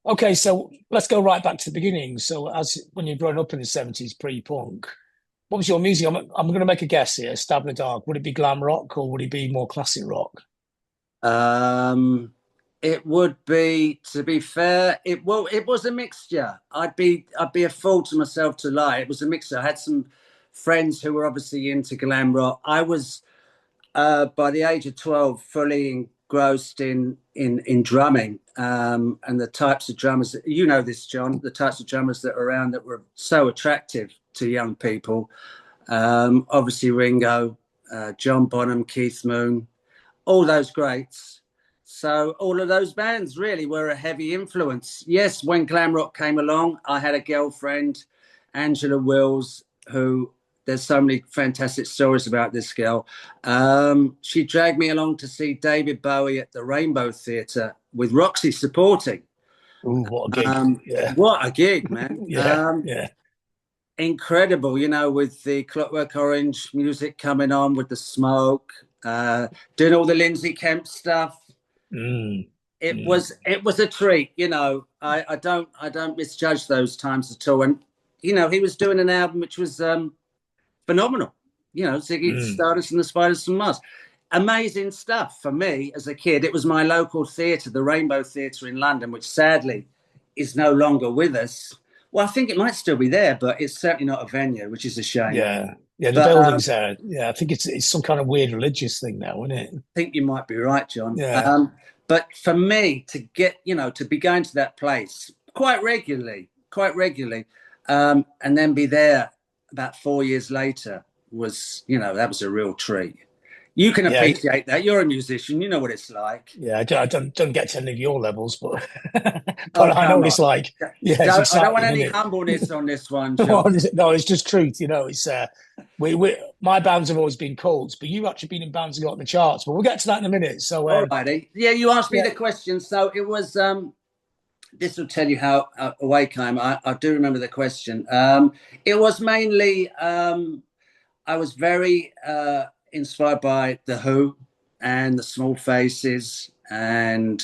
Okay, so let's go right back to the beginning. So, as when you're growing up in the 70s, pre-punk, what was your music? I'm going to make a guess here, stab in the dark. Would it be glam rock or would it be more classic rock? Um, it would be, to be fair, it was a mixture. I'd be a fool to myself to lie. It was a mixture. I had some friends who were obviously into glam rock. I was by the age of 12 fully engrossed in drumming, and the types of drummers that, you know this, John, the types of drummers that were around that were so attractive to young people. Obviously Ringo, John Bonham, Keith Moon, all those greats. So all of those bands really were a heavy influence. Yes, when glam rock came along, I had a girlfriend, Angela Wills, who, there's so many fantastic stories about this girl. She dragged me along to see David Bowie at the Rainbow Theatre with Roxy supporting. Ooh, what a gig. Yeah. What a gig, man. Yeah. Yeah. Incredible, with the Clockwork Orange music coming on, with the smoke, doing all the Lindsay Kemp stuff. Mm, It was a treat. I don't misjudge those times at all. And he was doing an album which was phenomenal. Ziggy mm. Stardust and the Spiders from Mars. Amazing stuff for me as a kid. It was my local theatre, the Rainbow Theatre in London, which sadly is no longer with us. Well, I think it might still be there, but it's certainly not a venue, which is a shame. Yeah. Yeah. The But building's there. Yeah. I think it's some kind of weird religious thing now, isn't it? I think you might be right, John. Yeah. But for me to get, to be going to that place quite regularly, and then be there about 4 years later that was a real treat. You can Yeah. appreciate that. You're a musician. You know what it's like. Yeah. I don't get to any of your levels, but Oh, but I know come what on. it's like. Yeah. It's I don't want exciting, isn't any it? humbleness on this one, John. No, no, it's just truth. It's we my bands have always been cults, but you've actually been in bands that got in the charts. But we'll get to that in a minute. So All righty. Yeah, you asked me yeah, the question. So it was, this will tell you how away came. I do remember the question. It was mainly, I was very inspired by The Who and the Small Faces, and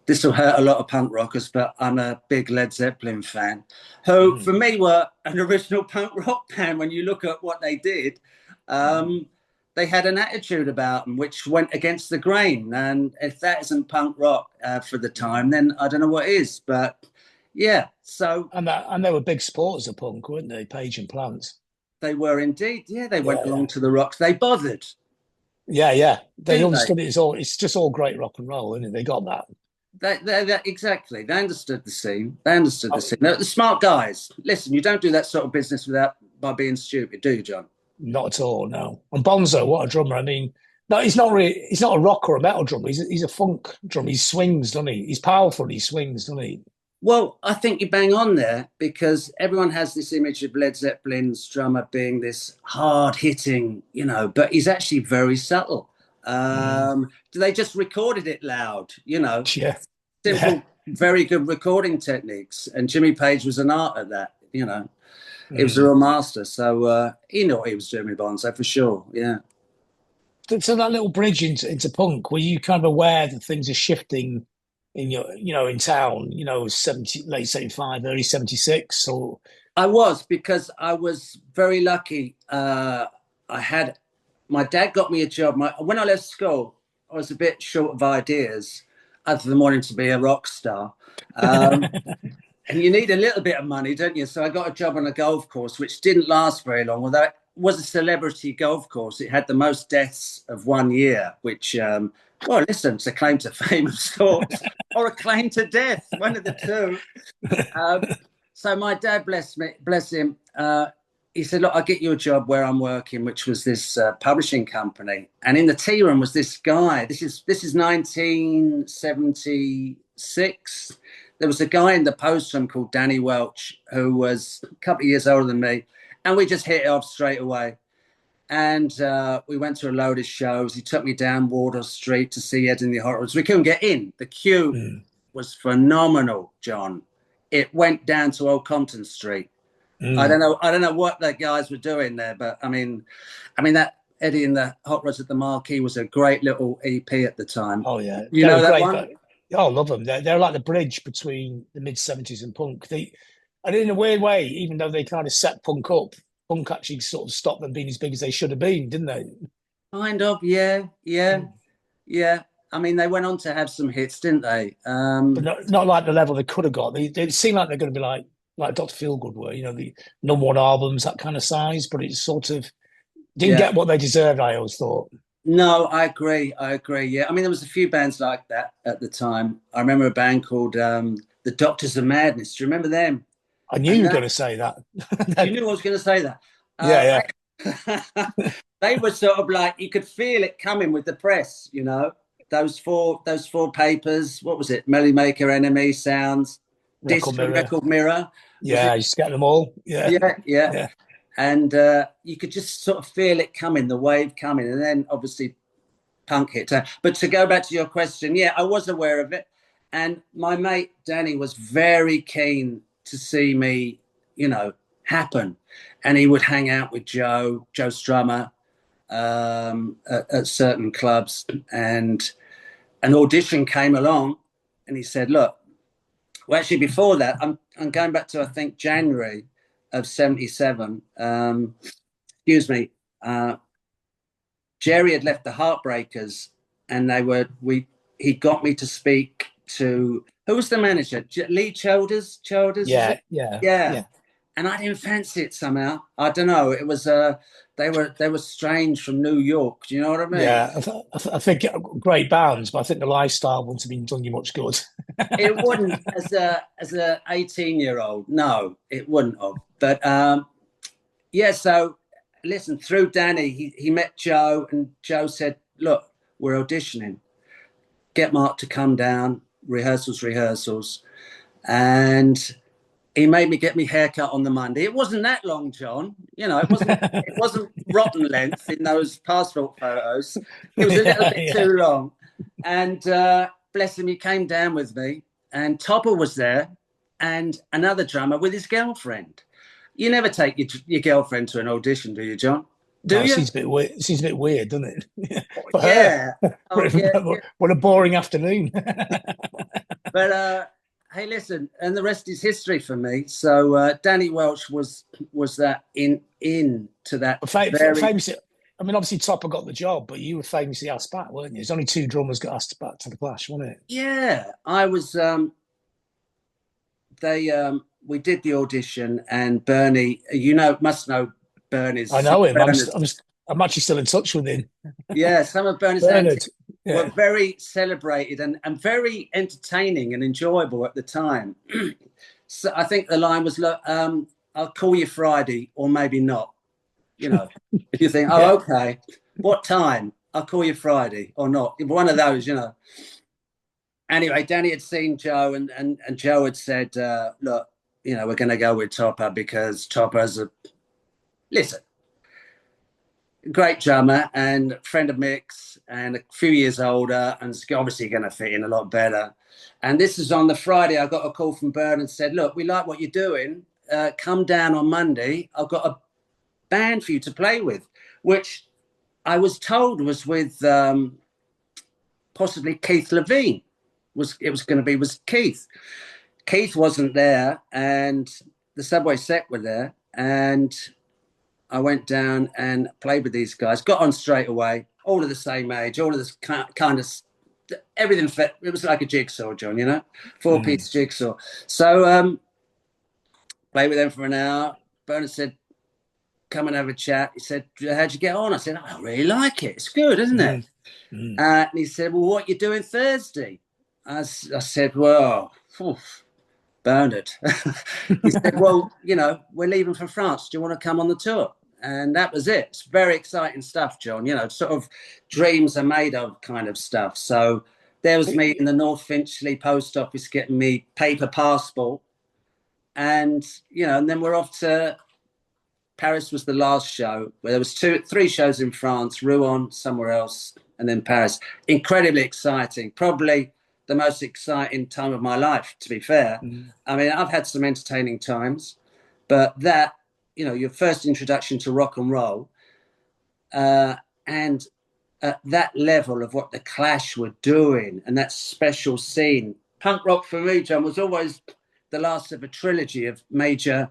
this will hurt a lot of punk rockers, but I'm a big Led Zeppelin fan, who mm, for me were an original punk rock band. When you look at what they did, mm. they had an attitude about them which went against the grain. And if that isn't punk rock for the time, then I don't know what is. But yeah, so And they were big supporters of punk, weren't they? Page and Plant. they were indeed. Yeah, they went Yeah, yeah, along to the rocks. They bothered, yeah, yeah. They didn't they? understood it as all. It's just all great rock and roll, isn't it? They got that. Exactly. They understood the scene. They understood the Oh, scene. They're the smart guys. Listen, you don't do that sort of business without by being stupid, do you, John? not at all, no. And Bonzo, what a drummer! I mean, no, he's not really. He's not a rock or a metal drummer. He's a funk drummer. He swings, doesn't he? He's powerful. He swings, doesn't he? Well, I think you bang on there because everyone has this image of Led Zeppelin's drummer being this hard hitting, but he's actually very subtle. Mm. They just recorded it loud, Yeah, yeah. simple, very good recording techniques. And Jimmy Page was an art at that, He was a Mm. real master. So he knew what he was doing with Bonzo for sure. Yeah. So that little bridge into punk, were you kind of aware that things are shifting in in town, 70, late 75, early 76, or I was, because I was very lucky. I had My dad got me a job. When I left school, I was a bit short of ideas, other than wanting to be a rock star. Um, and you need a little bit of money, don't you? So I got a job on a golf course, which didn't last very long. Although it was a celebrity golf course, it had the most deaths of one year, which, well, listen, it's a claim to fame of sorts, or a claim to death, one of the two. Um, so my dad, bless him, he said, "Look, I'll get you a job where I'm working," which was this publishing company. And in the tea room was this guy. This is 1976. There was a guy in the post room called Danny Welch, who was a couple of years older than me, and we just hit it off straight away. And we went to a load of shows. He took me down Wardour Street to see Ed and the Hot Rods. We couldn't get in. The queue mm, was phenomenal, John. It went down to Old Compton Street. I mm. don't know. I don't know what the guys were doing there, but I mean that Eddie and the Hot Rods at the Marquee was a great little EP at the time. Oh yeah, You they were know that great. one? Oh, I love them. They're like the bridge between the mid 70s and punk. And in a weird way, even though they kind of set punk actually sort of stopped them being as big as they should have been, didn't they? Kind of, yeah, yeah, Mm. yeah. I mean, they went on to have some hits, didn't they? But not like the level they could have got. They seem like they're going to be like Dr. Feelgood were, the number one albums, that kind of size, but it's sort of didn't Yeah. get what they deserved, I always thought. No, I agree. I agree. Yeah. I mean, there was a few bands like that at the time. I remember a band called the Doctors of Madness. Do you remember them? I knew you And were that going to say that. you knew I was going to say that. Yeah, They were sort of like you could feel it coming with the press. Those four papers. What was it? Melly Maker, Enemy, Sounds, Record Disc, and Mirror. Record Mirror. Was Yeah, it? I just get them all. Yeah, Yeah, yeah. yeah. And you could just sort of feel it coming, the wave coming, and then obviously punk hit. But to go back to your question, yeah, I was aware of it, and my mate Danny was very keen to see me, happen, and he would hang out with Joe Strummer, at certain clubs, and an audition came along, and he said, "Look, well, actually, before that, I'm going back to I think January of '77. Excuse me. Jerry had left the Heartbreakers, and he got me to speak to who was the manager? Lee Childers. Childers, is Yeah, it? yeah, Yeah. yeah, And I didn't fancy it somehow. I don't know. It was they were strange from New York. Do you know what I mean? yeah. I think great bands, but I think the lifestyle wouldn't have been done you much good. It wouldn't as a 18-year-old. No, it wouldn't have. But yeah. So listen, through Danny, he met Joe, and Joe said, "Look, we're auditioning. Get Mark to come down. Rehearsals." And he made me get my haircut on the Monday. It wasn't that long, John. It wasn't rotten length in those passport photos. It was a little Yeah, bit yeah. too long. And bless him, he came down with me, and Topper was there, and another drummer with his girlfriend. You never take your girlfriend to an audition, do you, John? No, Do it you? seems a bit weird. It seems a bit weird, doesn't it? For her. Yeah. Oh, yeah. Yeah. What a boring afternoon. But hey, listen, and the rest is history for me. So Danny Welch was that in to that very. Famously, I mean, obviously Topper got the job, but you were famously asked back, weren't you? There's only two drummers got asked back to the Clash, wasn't it? Yeah, I was. They We did the audition, and Bernie, must know I Bernie's. know him. I'm actually still in touch with him. Yeah, some of Bernie's Bernard. antics were Yeah. very celebrated and very entertaining and enjoyable at the time. So I think the line was, "Look, I'll call you Friday, or maybe not." If you think, Yeah. "Oh, okay, what time? I'll call you Friday or not." One of those. Anyway, Danny had seen Joe, and Joe had said, "Look, we're going to go with Topper because Topper's listen, great drummer and friend of Mick's, and a few years older, and it's obviously going to fit in a lot better." And this is on the Friday. I got a call from Bird and said, "Look, we like what you're doing. Come down on Monday. I've got a band for you to play with," which I was told was with possibly Keith Levine. Was Keith. Keith wasn't there, and the Subway Sect were there, and I went down and played with these guys. Got on straight away. All of the same age. All of this kind of everything fit. It was like a jigsaw, John. Four-piece jigsaw. So played with them for an hour. Bernard said, "Come and have a chat." He said, "How'd you get on?" I said, "I really like it. It's good, isn't it?" And he said, "Well, what you doing Thursday?" I said, "Well, Bernard." He said, "Well, we're leaving for France. Do you want to come on the tour?" And that was it. It's very exciting stuff, John. Sort of dreams are made of kind of stuff. So there was me in the North Finchley post office getting me paper passport. And, and then we're off to Paris was the last show, where there was three shows in France, Rouen, somewhere else, and then Paris. Incredibly exciting. Probably the most exciting time of my life, to be fair. I mean, I've had some entertaining times, but your first introduction to rock and roll, and at that level of what the Clash were doing and that special scene. Punk rock for me, John, was always the last of a trilogy of major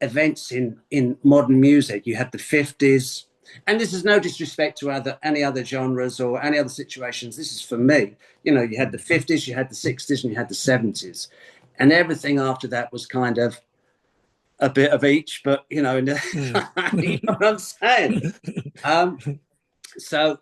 events in modern music. You had the 50s, and this is no disrespect to any other genres or any other situations. This is for me. You know, you had the 50s, you had the 60s, and you had the 70s. And everything after that was kind of a bit of each, but, you know, you know what I'm saying? So,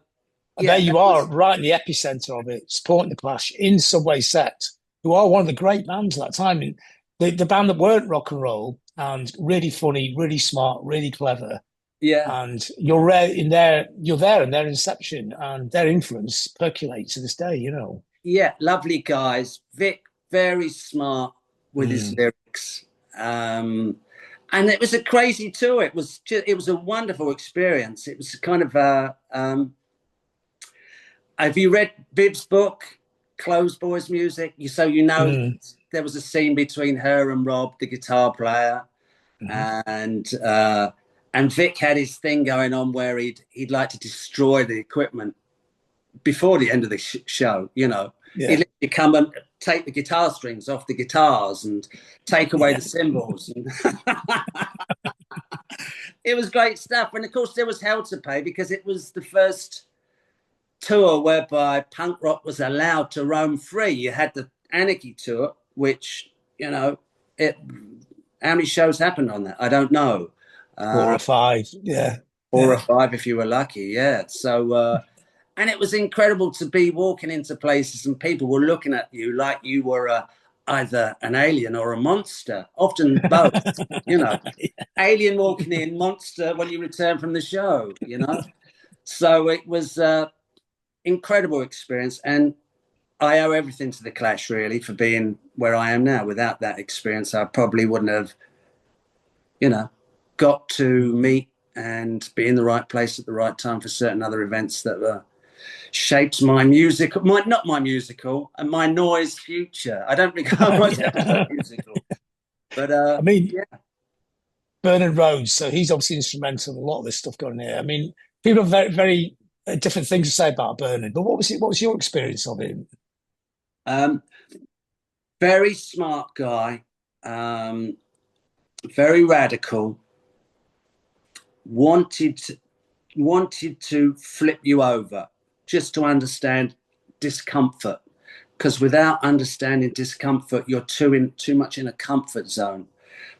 And yeah. there you are, right in the epicenter of it, supporting the Clash in Subway Sect, who are one of the great bands at that time. And the band that weren't rock and roll and really funny, really smart, really clever. Yeah. And you're there in their inception, and their influence percolates to this day, you know. Yeah, lovely guys. Vic, very smart with his lyrics. And it was a crazy tour. It was a wonderful experience. It was kind of have you read Bib's book, Clothes Boys Music? You know there was a scene between her and Robb, the guitar player, and Vic had his thing going on where he'd like to destroy the equipment before the end of the show. You know, he'd literally come and take the guitar strings off the guitars and take away the cymbals. And it was great stuff. And of course, there was hell to pay because it was the first tour whereby punk rock was allowed to roam free. You had the Anarchy tour, which, you know, how many shows happened on that? I don't know. 4 or 5, yeah. 4 or 5 if you were lucky, yeah. So, and it was incredible to be walking into places and people were looking at you like you were either an alien or a monster, often both, you know. Alien walking in, monster when you return from the show, you know. So it was incredible experience, and I owe everything to the Clash really for being where I am now. Without that experience, I probably wouldn't have, you know, got to meet and be in the right place at the right time for certain other events that shaped my musical, not my musical, and my noise future. I don't regard myself as musical, but I mean, yeah. Bernard Rhodes, so he's obviously instrumental in a lot of this stuff going here. I mean, people have very, very different things to say about Bernard, but what was your experience of him? Very smart guy, very radical, wanted to flip you over just to understand discomfort, because without understanding discomfort, you're too much in a comfort zone.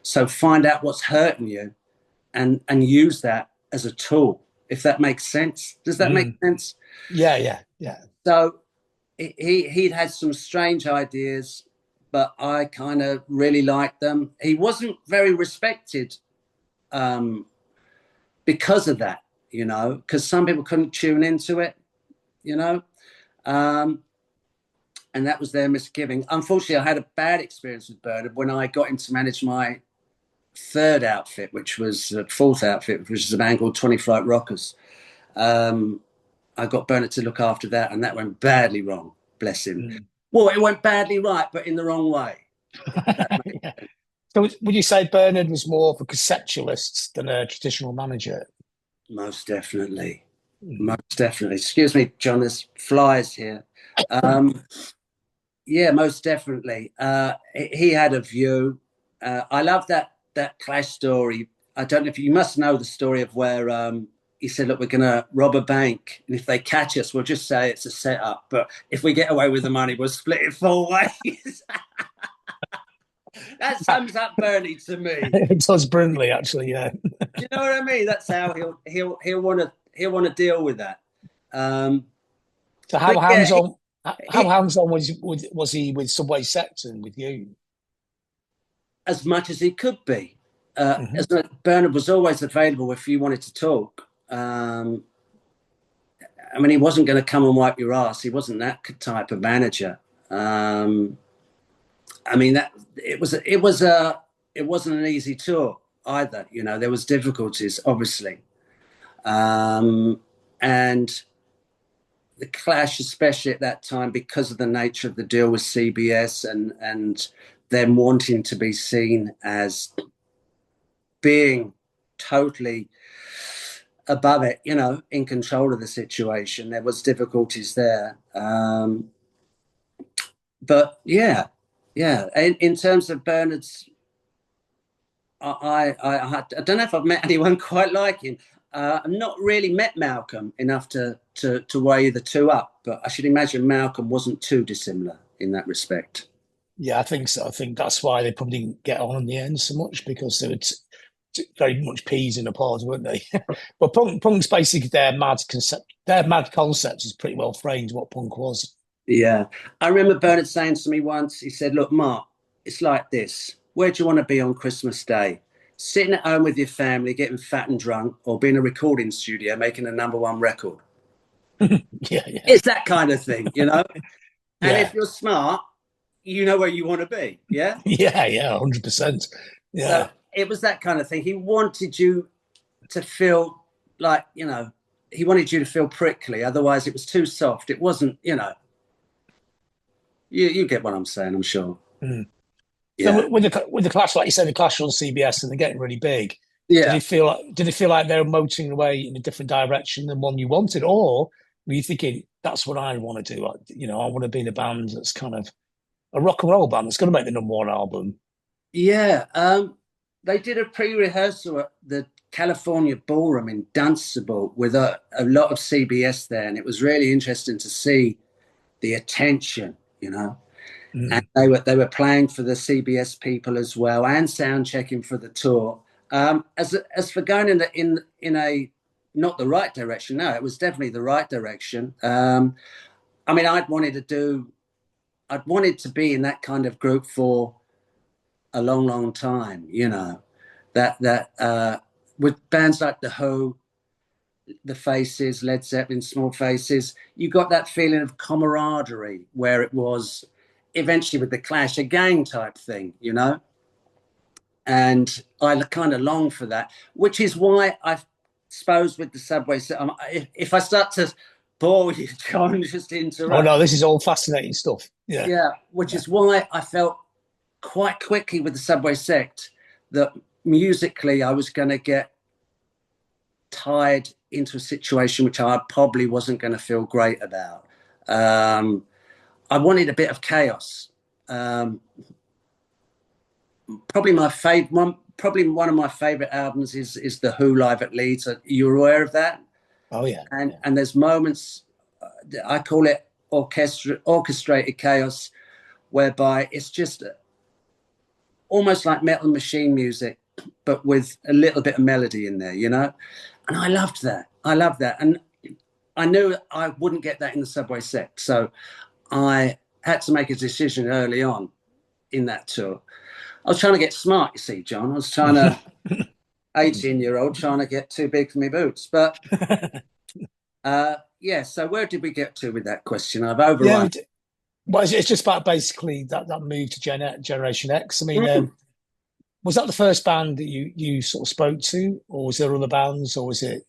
So find out what's hurting you and use that as a tool, if that makes sense. Does that make sense? Yeah. So he'd had some strange ideas, but I kind of really liked them. He wasn't very respected because of that, you know, because some people couldn't tune into it, you know, and that was their misgiving. Unfortunately, I had a bad experience with Bernard when I got him to manage my third outfit, which was fourth outfit, which is a band called 20 Flight Rockers. I got Bernard to look after that, and that went badly wrong. Bless him. Well, it went badly right, but in the wrong way. Yeah. So would you say Bernard was more of a conceptualist than a traditional manager? Most definitely. Most definitely. Excuse me, John, there's flies here. Yeah, most definitely. He had a view. I love that Clash story. I don't know if you must know the story of where he said, look, we're going to rob a bank, and if they catch us, we'll just say it's a setup. But if we get away with the money, we'll split it 4 ways. That sums up Bernie to me. It does brilliantly, actually. Yeah. Do you know what I mean? That's how he'll want to deal with that. So how hands-on was he with Subway Sect and with you? As much as he could be. Bernard was always available if you wanted to talk. I mean, he wasn't going to come and wipe your ass. He wasn't that type of manager. I mean, that it wasn't an easy tour either. You know, there was difficulties, obviously, and the Clash, especially at that time, because of the nature of the deal with CBS and them wanting to be seen as being totally above it, you know, in control of the situation. There was difficulties there. But yeah, yeah. In terms of Bernard's, I don't know if I've met anyone quite like him. I've not really met Malcolm enough to weigh the two up, but I should imagine Malcolm wasn't too dissimilar in that respect. Yeah, I think so. I think that's why they probably didn't get on in the end so much because they were very much peas in a pod, weren't they? But punk's basically their mad concept. Their mad concept is pretty well framed what punk was. Yeah. I remember Bernard saying to me once, he said, look, Mark, it's like this. Where do you want to be on Christmas Day? Sitting at home with your family, getting fat and drunk, or being in a recording studio making a #1 record? Yeah, yeah. It's that kind of thing, you know? And Yeah. if you're smart, you know where you want to be. Yeah. Yeah, yeah, 100%. So Yeah. it was that kind of thing. He wanted you to feel like, you know, he wanted you to feel prickly. Otherwise, it was too soft. It wasn't, you know, you get what I'm saying, I'm sure. Mm. Yeah. So with the Clash, like you said, the Clash on CBS and they're getting really big. Yeah. Did it feel like they were motoring away in a different direction than one you wanted, or were you thinking that's what I want to do? You know, I want to be in a band that's kind of a rock and roll band that's going to make the #1 album. Yeah. They did a pre-rehearsal at the California Ballroom in Dunstable with a lot of CBS there, and it was really interesting to see the attention, you know. And they were playing for the CBS people as well, and sound checking for the tour. As for going in a not the right direction, no, it was definitely the right direction. I mean, I'd wanted to be in that kind of group for a long, long time, you know. With bands like the Who, the Faces, Led Zeppelin, Small Faces, you got that feeling of camaraderie where it was eventually with the Clash a gang type thing, you know. And I kind of long for that, which is why I suppose with the Subway, if I start to bore you, John, just Oh interrupt. no, this is all fascinating stuff. Yeah, Yeah, which is why I felt quite quickly with the Subway Sect that musically I was going to get tied into a situation which I probably wasn't going to feel great about. I wanted a bit of chaos. Probably one of my favorite albums is the Who live at Leeds. You're aware of that? oh yeah, And there's moments, I call it orchestrated chaos, whereby it's just almost like Metal Machine music, but with a little bit of melody in there, you know. And I loved that. And I knew I wouldn't get that in the Subway Sect, so I had to make a decision early on in that tour. I was trying to get smart, you see, John. I was trying to 18-year-old trying to get too big for my boots. But yeah, so where did we get to with that question? I've overrun. yeah. Well, it's just about basically that move to Generation X. I mean, was that the first band that you sort of spoke to, or was there other bands, or was it?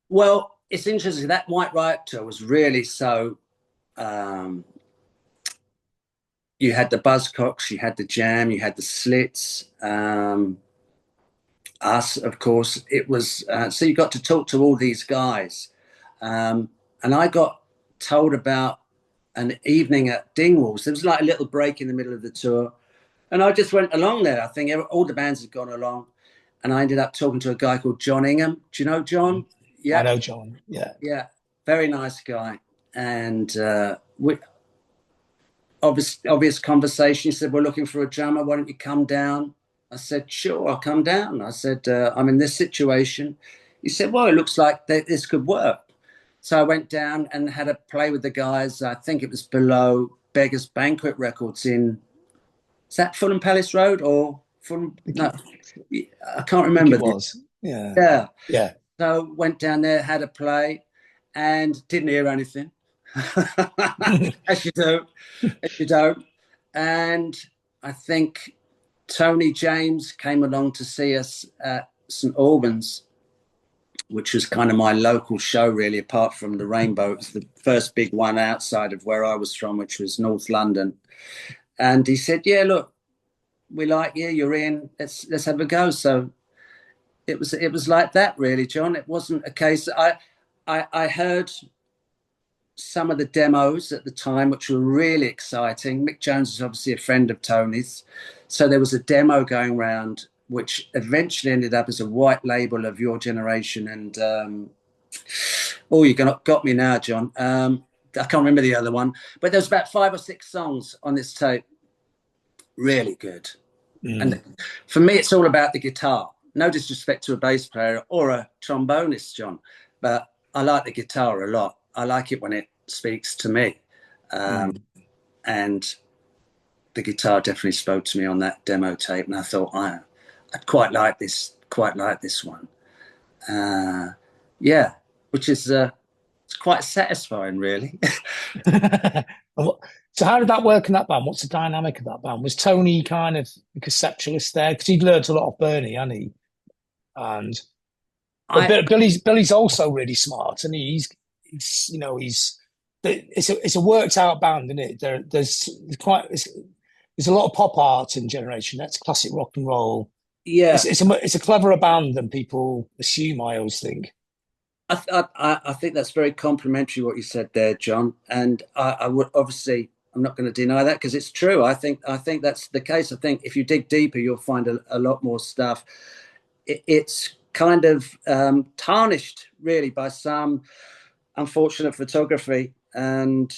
Well, it's interesting. That White Riot tour was really so. You had the Buzzcocks, you had the Jam, you had the Slits, us, of course. It was so you got to talk to all these guys, and I got told about an evening at Dingwalls. There was like a little break in the middle of the tour, and I just went along there. I think all the bands had gone along, and I ended up talking to a guy called John Ingram. Do you know John? I Yeah, know John. Yeah, yeah, very nice guy, and we obvious conversation. He said, we're looking for a drummer. Why don't you come down? I said, sure, I'll come down. I said, I'm in this situation. He said, well, it looks like this could work. So I went down and had a play with the guys. I think it was below Beggar's Banquet Records is that Fulham Palace Road or Fulham? No, I can't I think remember. it was. Yeah, Yeah. yeah. So went down there, had a play and didn't hear anything. As you do. You don't. And I think Tony James came along to see us at St Albans, which was kind of my local show, really, apart from the Rainbow. It was the first big one outside of where I was from, which was North London. And he said, yeah, look, we like you. You're in. Let's have a go. So it was like that really, John. It wasn't a case. I heard some of the demos at the time, which were really exciting. Mick Jones is obviously a friend of Tony's, so there was a demo going around, which eventually ended up as a white label of Your Generation and oh, you got me now, John. I can't remember the other one, but there's about 5 or 6 songs on this tape. Really good. And for me, it's all about the guitar. No disrespect to a bass player or a trombonist, John, but I like the guitar a lot. I like it when it speaks to me. And the guitar definitely spoke to me on that demo tape. And I thought, I'd quite like this one. Yeah, which is it's quite satisfying, really. So how did that work in that band? What's the dynamic of that band? Was Tony kind of the conceptualist there? Because he'd learned a lot of Bernie, hadn't he? And Billy's also really smart, and he's you know, it's a worked out band, isn't it? There's a lot of pop art in Generation. That's classic rock and roll. Yeah, it's a cleverer band than people assume. I always think. I think that's very complimentary what you said there, John. And I would obviously, I'm not going to deny that because it's true. I think that's the case. I think if you dig deeper, you'll find a lot more stuff. It's kind of tarnished, really, by some unfortunate photography. And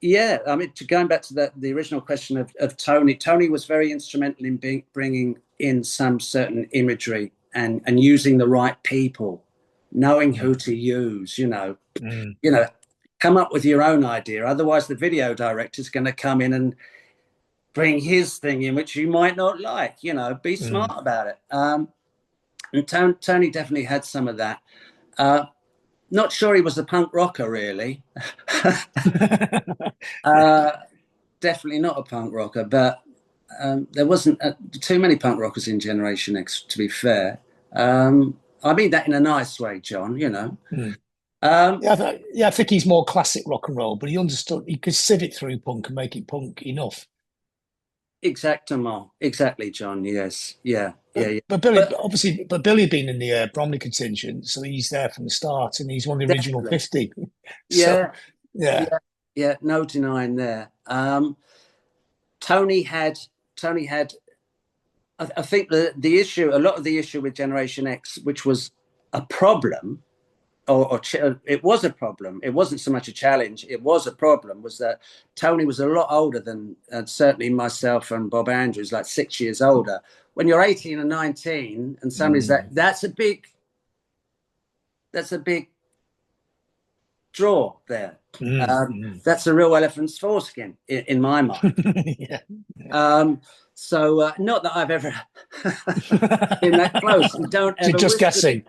yeah, I mean, going back to the original question of Tony. Tony was very instrumental in bringing in some certain imagery and using the right people, knowing who to use. You know, come up with your own idea. Otherwise, the video director's going to come in and bring his thing in, which you might not like. You know, be smart about it. And Tony definitely had some of that. Not sure he was a punk rocker, really. Definitely not a punk rocker, but there wasn't too many punk rockers in Generation X, to be fair. I mean that in a nice way, John, you know. I think he's more classic rock and roll, but he understood he could sieve it through punk and make it punk enough. Exactly, John. Yes, yeah. But Billy been in the Bromley contingent, so he's there from the start, and he's one of the original 50. Yeah, so, yeah. No denying there. Tony had. I think the issue, a lot of the issue with Generation X, which was a problem, it was a problem. It wasn't so much a challenge. It was a problem. Was that Tony was a lot older than certainly myself and Bob Andrews, like 6 years older. When you're 18 and 19, and somebody's that's a big draw there. That's a real elephant's foreskin in my mind. So not that I've ever been that close. You don't ever. Just guessing.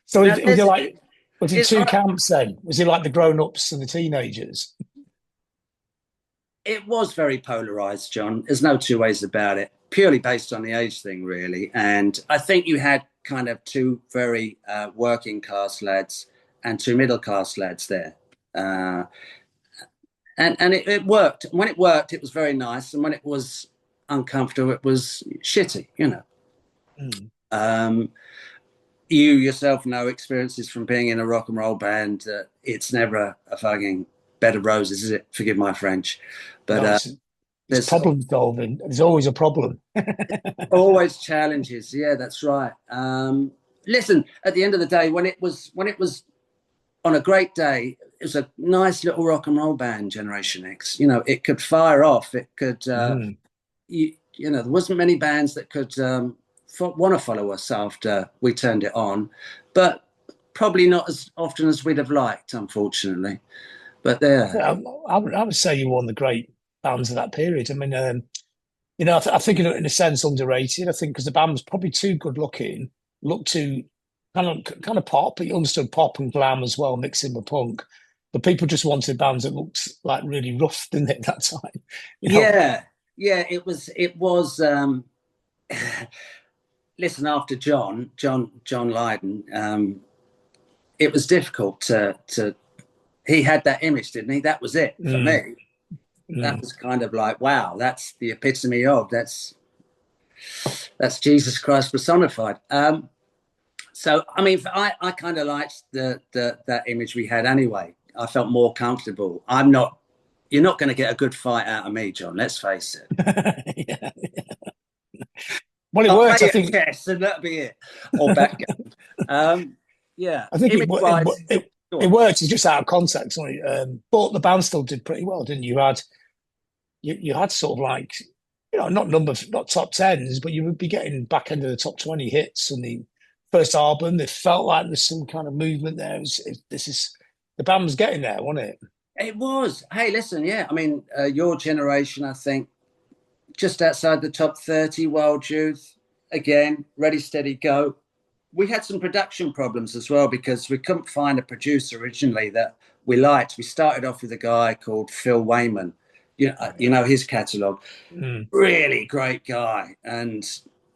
So now, was it two camps then? Was it like the grown-ups and the teenagers? It was very polarized, John. There's no two ways about it. Purely based on the age thing, really. And I think you had kind of two very working class lads and two middle class lads there. And it worked. When it worked, it was very nice. And when it was uncomfortable, it was shitty, you know. You yourself know experiences from being in a rock and roll band. It's never a fucking bed of roses, is it? Forgive my French. But there's problem solving. There's always a problem. Always challenges. Yeah, that's right. Listen, at the end of the day, when it was on a great day, it was a nice little rock and roll band, Generation X. You know, it could fire off. It could, you know, there wasn't many bands that could want to follow us after we turned it on, but probably not as often as we'd have liked, unfortunately. But there, I would say you're one of the great bands of that period. I mean, you know, I think in a sense underrated. I think because the band was probably too good looking, looked too kind of pop. But you understood pop and glam as well, mixing with punk. But people just wanted bands that looked like really rough, didn't it, at that time? You know? Yeah. It was. Listen, after John Lydon, it was difficult to. He had that image, didn't he? That was it for me. That was kind of like, wow, that's the epitome of that's. That's Jesus Christ personified. So I mean, I kind of liked that image we had anyway. I felt more comfortable. You're not going to get a good fight out of me, John. Let's face it. Yeah. Well, it I'll worked. play I it think. chess, and that'll be it. Or backgammon. Yeah. I think Image wise, it worked. It's just out of context, but the band still did pretty well, didn't you? You had sort of like, not top tens, but you would be getting back into the top 20 hits. And the first album, it felt like there's some kind of movement there. The band was getting there, wasn't it? it was. Hey, listen, yeah. I mean, your generation, I think, just outside the top 30, Wild Youth, again, Ready, Steady, Go. We had some production problems as well because we couldn't find a producer originally that we liked. We started off with a guy called Phil Wayman. You know his catalogue. Really great guy. And,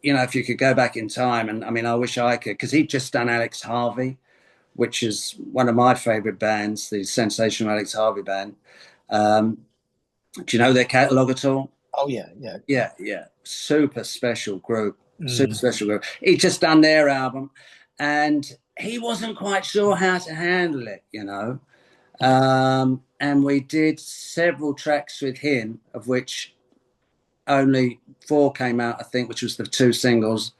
if you could go back in time, and I mean, I wish I could, because he'd just done Alex Harvey, which is one of my favourite bands, the sensational Alex Harvey band. Do you know their catalogue at all? Oh, yeah. Yeah. Super special group. Super special group. He'd just done their album, and he wasn't quite sure how to handle it, and we did several tracks with him, of which only 4 came out, I think, which was the 2 singles.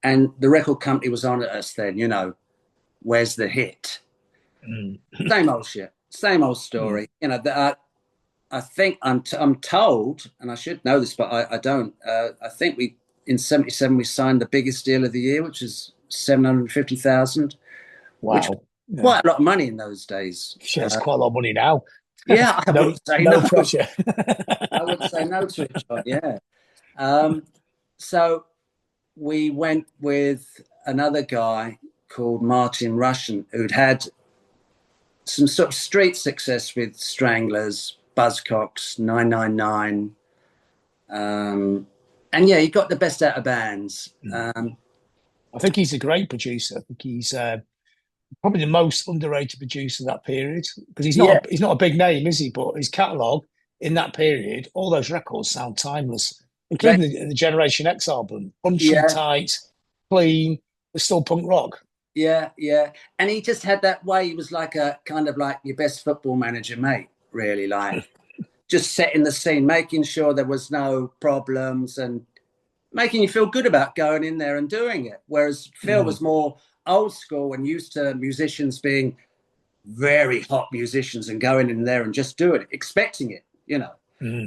And the record company was on at us then, where's the hit? Same old shit, same old story. I think I'm told, and I should know this, but I don't. I think in '77 we signed the biggest deal of the year, which is 750,000. Wow, which quite a lot of money in those days. Sure, it's quite a lot of money now. Yeah, I wouldn't say no pressure. I wouldn't say no to it, John. Yeah. So we went with another guy called Martin Rushent, who'd had some sort of street success with Stranglers, Buzzcocks, 999. And yeah, he got the best out of bands. I think he's a great producer. I think he's probably the most underrated producer of that period, because he's not a big name, is he? But his catalogue in that period, all those records sound timeless, including the Generation X album, punchy, tight, clean, but still punk rock. Yeah. And he just had that way. He was like a kind of like your best football manager, mate, really, like just setting the scene, making sure there was no problems and making you feel good about going in there and doing it. Whereas Phil was more old school and used to musicians being very hot musicians and going in there and just doing it, expecting it,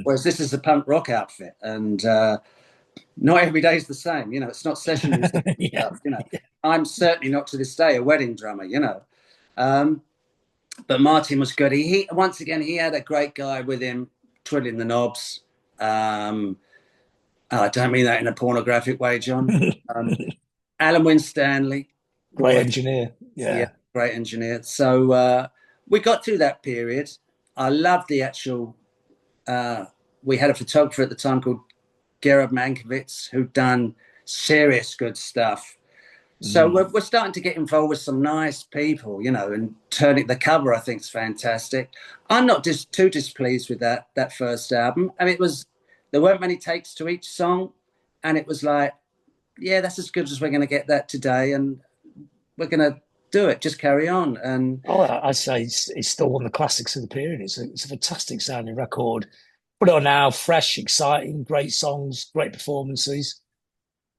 Whereas this is a punk rock outfit, and not every day is the same. It's not session music stuff, I'm certainly not to this day a wedding drummer, But Martin was good. He once again, he had a great guy with him, twiddling the knobs. I don't mean that in a pornographic way, John. Alan Winstanley. Great engineer. Yeah, great engineer. So we got through that period. I loved the actual... we had a photographer at the time called Gerard Mankiewicz, who'd done serious good stuff. So we're starting to get involved with some nice people, and turning the cover, I think, is fantastic. I'm not just too displeased with that first album. I mean, there weren't many takes to each song, and it was like, yeah, that's as good as we're going to get that today, and we're going to do it. Just carry on. And I'd say it's still one of the classics of the period. It's a fantastic sounding record. Put it on now, fresh, exciting, great songs, great performances.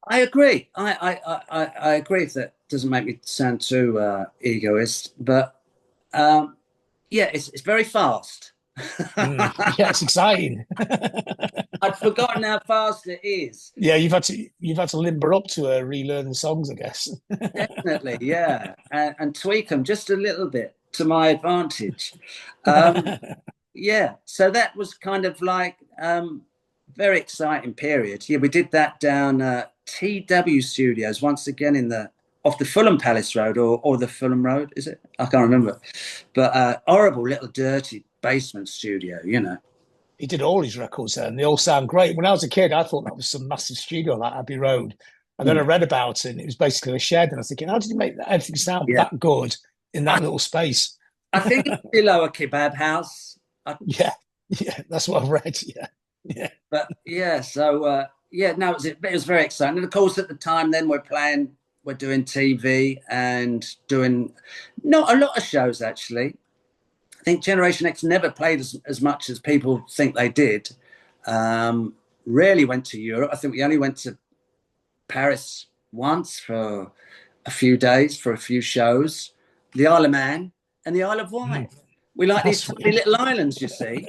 I agree. I agree if that doesn't make me sound too egoist, but yeah, it's very fast. Yeah, it's exciting. I'd forgotten how fast it is. Yeah, you've had to limber up to relearn the songs, I guess. Definitely, yeah, and tweak them just a little bit to my advantage. Yeah, so that was kind of like very exciting period. Yeah, we did that down TW Studios, once again off the Fulham Palace Road or the Fulham Road, is it? I can't remember. But horrible little dirty basement studio, He did all his records there, and they all sound great. When I was a kid, I thought that was some massive studio like Abbey Road. And then I read about it, and it was basically a shed. And I was thinking, how did you make everything sound that good in that little space? I think it's below a kebab house. Yeah, that's what I've read. Yeah. But yeah, so yeah, no, it was very exciting. And of course, at the time, then we're doing TV and doing not a lot of shows, actually. I think Generation X never played as much as people think they did. Rarely went to Europe. I think we only went to Paris once for a few days for a few shows. The Isle of Man and the Isle of Wight. We like these tiny little islands, you see.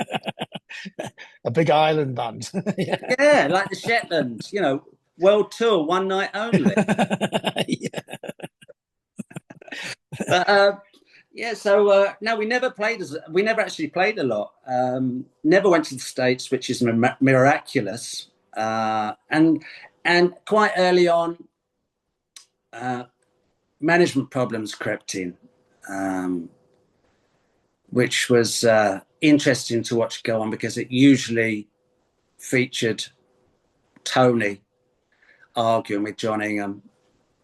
A big island band. Yeah, like the Shetlands, you know, world tour, one night only. Yeah. But yeah, so no, we never actually played a lot. Never went to the States, which is miraculous. And quite early on, management problems crept in, which was interesting to watch go on, because it usually featured Tony arguing with John Ingham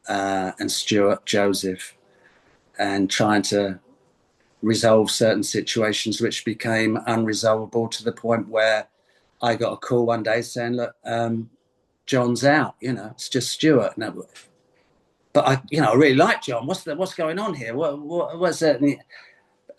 and Stuart Joseph, and trying to resolve certain situations which became unresolvable, to the point where I got a call one day saying, look, John's out, you know, it's just Stuart. But I really like John. What's going on here? What's that?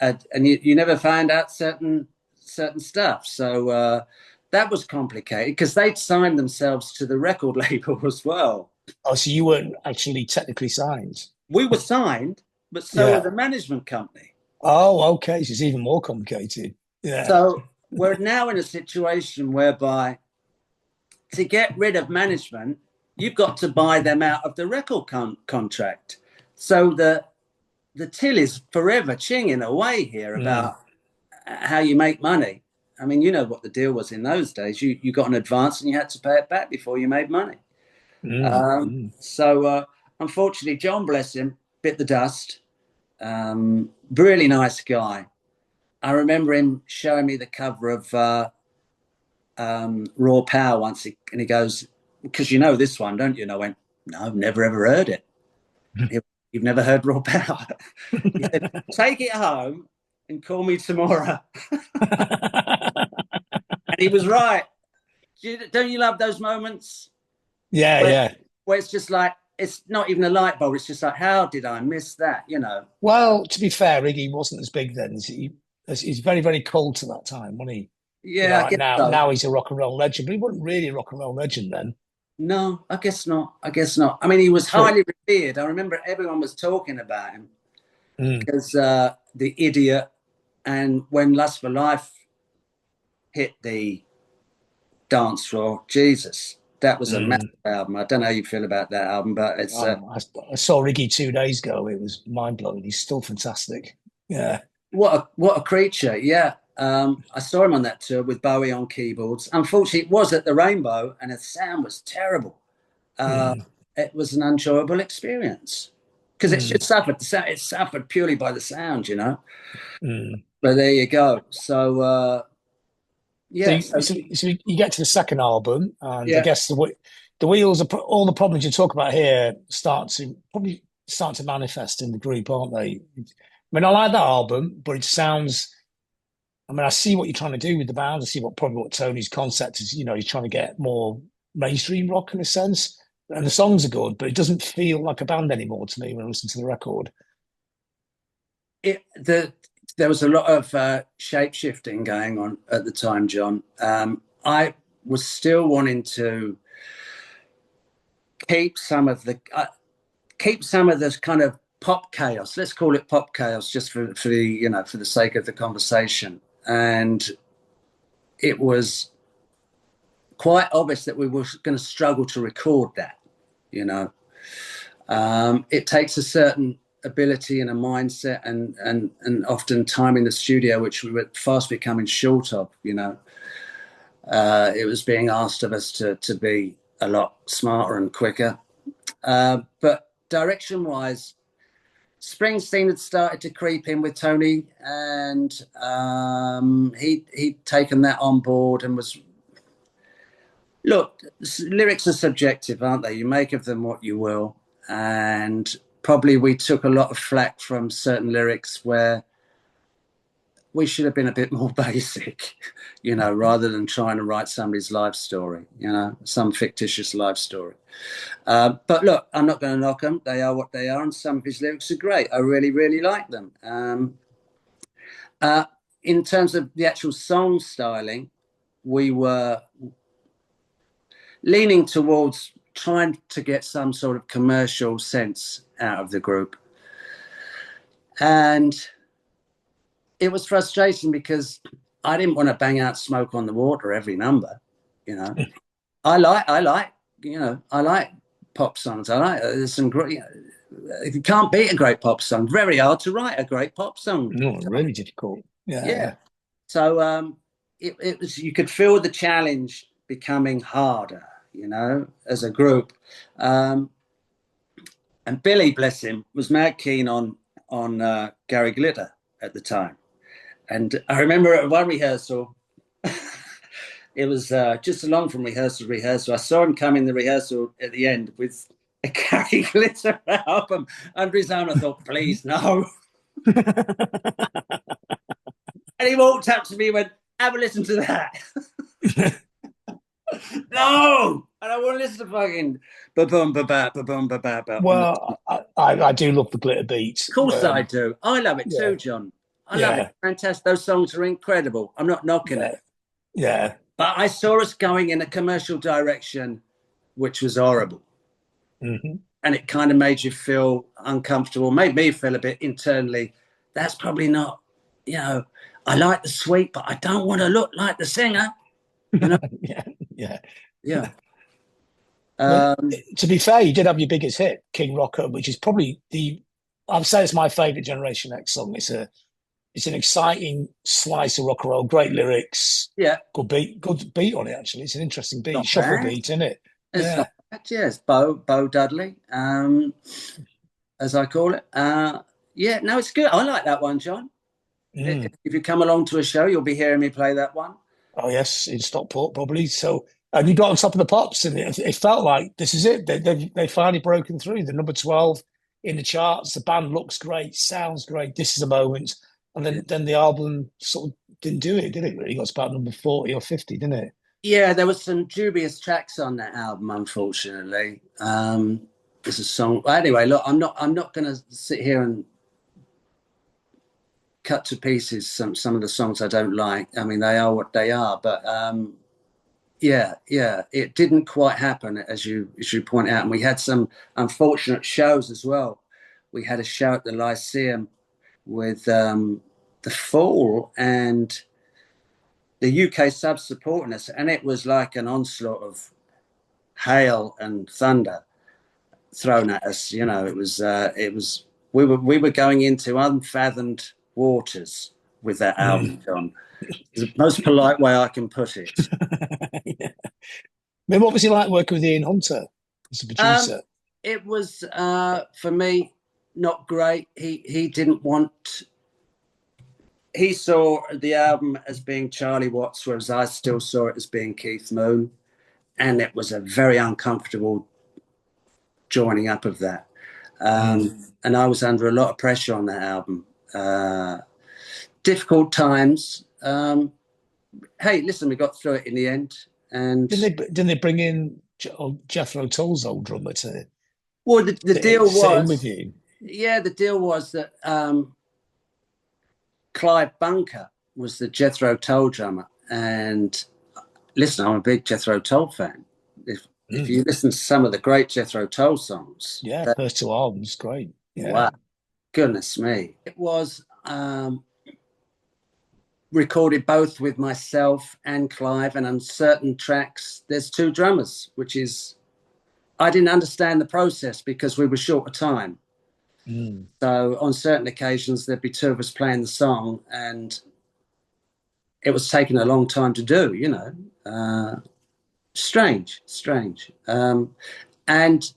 And you never found out certain stuff. So that was complicated, because they'd signed themselves to the record label as well. Oh, so you weren't actually technically signed? We were signed, but so were the management company. Oh, okay. So it's even more complicated. Yeah. So we're now in a situation whereby, to get rid of management, you've got to buy them out of the record contract. So the till is forever chinging away here about how you make money. I mean, you know what the deal was in those days. You got an advance and you had to pay it back before you made money. So unfortunately, John, bless him, bit the dust. Really nice guy. I remember him showing me the cover of Raw Power once, and he goes, because you know this one, don't you? And I went, no, never ever heard it. You've never heard Raw Power? He said, take it home and call me tomorrow. And he was right. Don't you love those moments? Yeah. Where it's just like, it's not even a light bulb. It's just like, how did I miss that? You know. Well, to be fair, Iggy wasn't as big then. He's very, very cold to that time, wasn't he? Yeah. Now he's a rock and roll legend, but he wasn't really a rock and roll legend then. No, I guess not. I mean, he was highly revered. I remember everyone was talking about him because The Idiot, and when Lust for Life hit the dance floor, Jesus, that was a massive album. I don't know how you feel about that album, but it's. I saw Iggy 2 days ago. It was mind blowing. He's still fantastic. Yeah. What a creature! Yeah. I saw him on that tour with Bowie on keyboards. Unfortunately, it was at the Rainbow, and the sound was terrible. It was an enjoyable experience, because it just suffered. It suffered purely by the sound, you know. But there you go. So, yeah. So you get to the second album, and I guess the wheels are all the problems you talk about here start to manifest in the group, aren't they? I mean, I like that album, but it sounds. I mean, I see what you're trying to do with the band. I see what Tony's concept is. You know, he's trying to get more mainstream rock in a sense, and the songs are good, but it doesn't feel like a band anymore to me when I listen to the record. There was a lot of shape shifting going on at the time, John. I was still wanting to keep some of this kind of pop chaos. Let's call it pop chaos, just for the sake of the conversation. And it was quite obvious that we were going to struggle to record that. You know, it takes a certain ability and a mindset, and often time in the studio, which we were fast becoming short of. You know, it was being asked of us to be a lot smarter and quicker. But direction-wise, Springsteen had started to creep in with Tony, and he'd taken that on board and was. Look, lyrics are subjective, aren't they? You make of them what you will, and probably we took a lot of flack from certain lyrics where we should have been a bit more basic, you know, rather than trying to write somebody's life story, you know, some fictitious life story. But look, I'm not going to knock them. They are what they are, and some of his lyrics are great. I really, really like them. In terms of the actual song styling, we were leaning towards trying to get some sort of commercial sense out of the group. And it was frustrating because I didn't want to bang out Smoke on the Water every number, you know. I like, you know, I like pop songs. I like, there's some great, you can't beat a great pop song. Very hard to write a great pop song. No, really difficult. Yeah. So it was, you could feel the challenge becoming harder, you know, as a group. And Billy, bless him, was mad keen on Gary Glitter at the time. And I remember at one rehearsal, it was just along from rehearsal to rehearsal. I saw him come in the rehearsal at the end with a Gary Glitter album under his arm. I thought, please, no. And he walked up to me and went, have a listen to that. No! And I want to listen to fucking ba-bum, ba-ba, ba-bum, ba-ba. Well, I do love the Glitter beats. Of course I do. I love it too, John. I love it. Fantastic. Those songs are incredible. I'm not knocking it. Yeah. But I saw us going in a commercial direction, which was horrible. Mm-hmm. And it kind of made you feel uncomfortable, made me feel a bit internally. That's probably not, you know, I like the sweet, but I don't want to look like the singer. You know? Yeah. To be fair, you did have your biggest hit, King Rocker, which is probably I'd say it's my favourite Generation X song. It's an exciting slice of rock and roll, great lyrics. Yeah. Good beat on it, actually. It's an interesting beat. Not Shuffle bad. beat, isn't it? It's not bad, yes. Bo Dudley, as I call it. Yeah, no, it's good. I like that one, John. If you come along to a show, you'll be hearing me play that one. Oh, yes, in Stockport, probably. So, and you got on top of the pops, and it felt like this is it. They finally broken through. The number 12 in the charts. The band looks great, sounds great. This is a moment. And then the album sort of didn't do it, did it? Really, it got about number 40 or 50, didn't it? Yeah, there was some dubious tracks on that album, unfortunately. There's a song. Anyway, look, I'm not going to sit here and cut to pieces some of the songs I don't like. I mean, they are what they are. But yeah, it didn't quite happen as you point out. And we had some unfortunate shows as well. We had a show at the Lyceum with the Fall and the UK subs supporting us, and it was like an onslaught of hail and thunder thrown at us. You know, it was we were going into unfathomed waters with that album, John. It's the most polite way I can put it. Yeah. I mean, what was it like working with Ian Hunter as a producer? It was for me not great. He didn't want. He saw the album as being Charlie Watts, whereas I still saw it as being Keith Moon, and it was a very uncomfortable joining up of that. And I was under a lot of pressure on that album. Difficult times. Hey, listen, we got through it in the end. And didn't they bring in Jethro Tull's old drummer to? Well, the deal was with you. Yeah, the deal was that Clive Bunker was the Jethro Tull drummer, and listen, I'm a big Jethro Tull fan. If you listen to some of the great Jethro Tull songs, first two albums, great. Yeah. Wow, goodness me, it was recorded both with myself and Clive, and on certain tracks there's two drummers, which is, I didn't understand the process because we were short of time. So on certain occasions there'd be two of us playing the song, and it was taking a long time to do, you know. Strange. And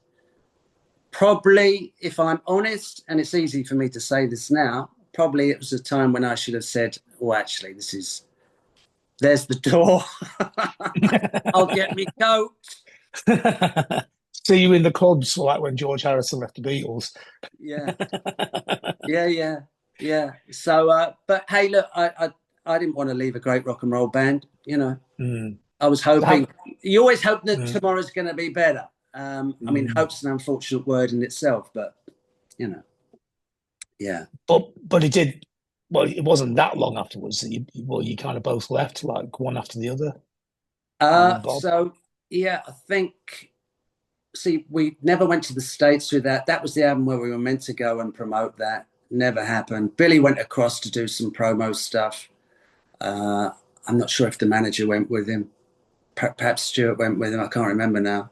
probably, if I'm honest, and it's easy for me to say this now, probably it was a time when I should have said, oh, actually, there's the door. I'll get me coat. See you in the clubs, like when George Harrison left the Beatles. Yeah. Yeah. So, but hey, look, I didn't want to leave a great rock and roll band. You know, Mm. I was hoping. How, You always hope that mm, tomorrow's going to be better. I mean, mm. hope's an unfortunate word in itself, but you know, yeah. But it did. Well, it wasn't that long afterwards that you kind of both left, like one after the other, you and Bob. So yeah, I think. See, we never went to the States with that. That was the album where we were meant to go and promote that. Never happened. Billy went across to do some promo stuff. Uh, I'm not sure if the manager went with him. Perhaps Stuart went with him. I can't remember now.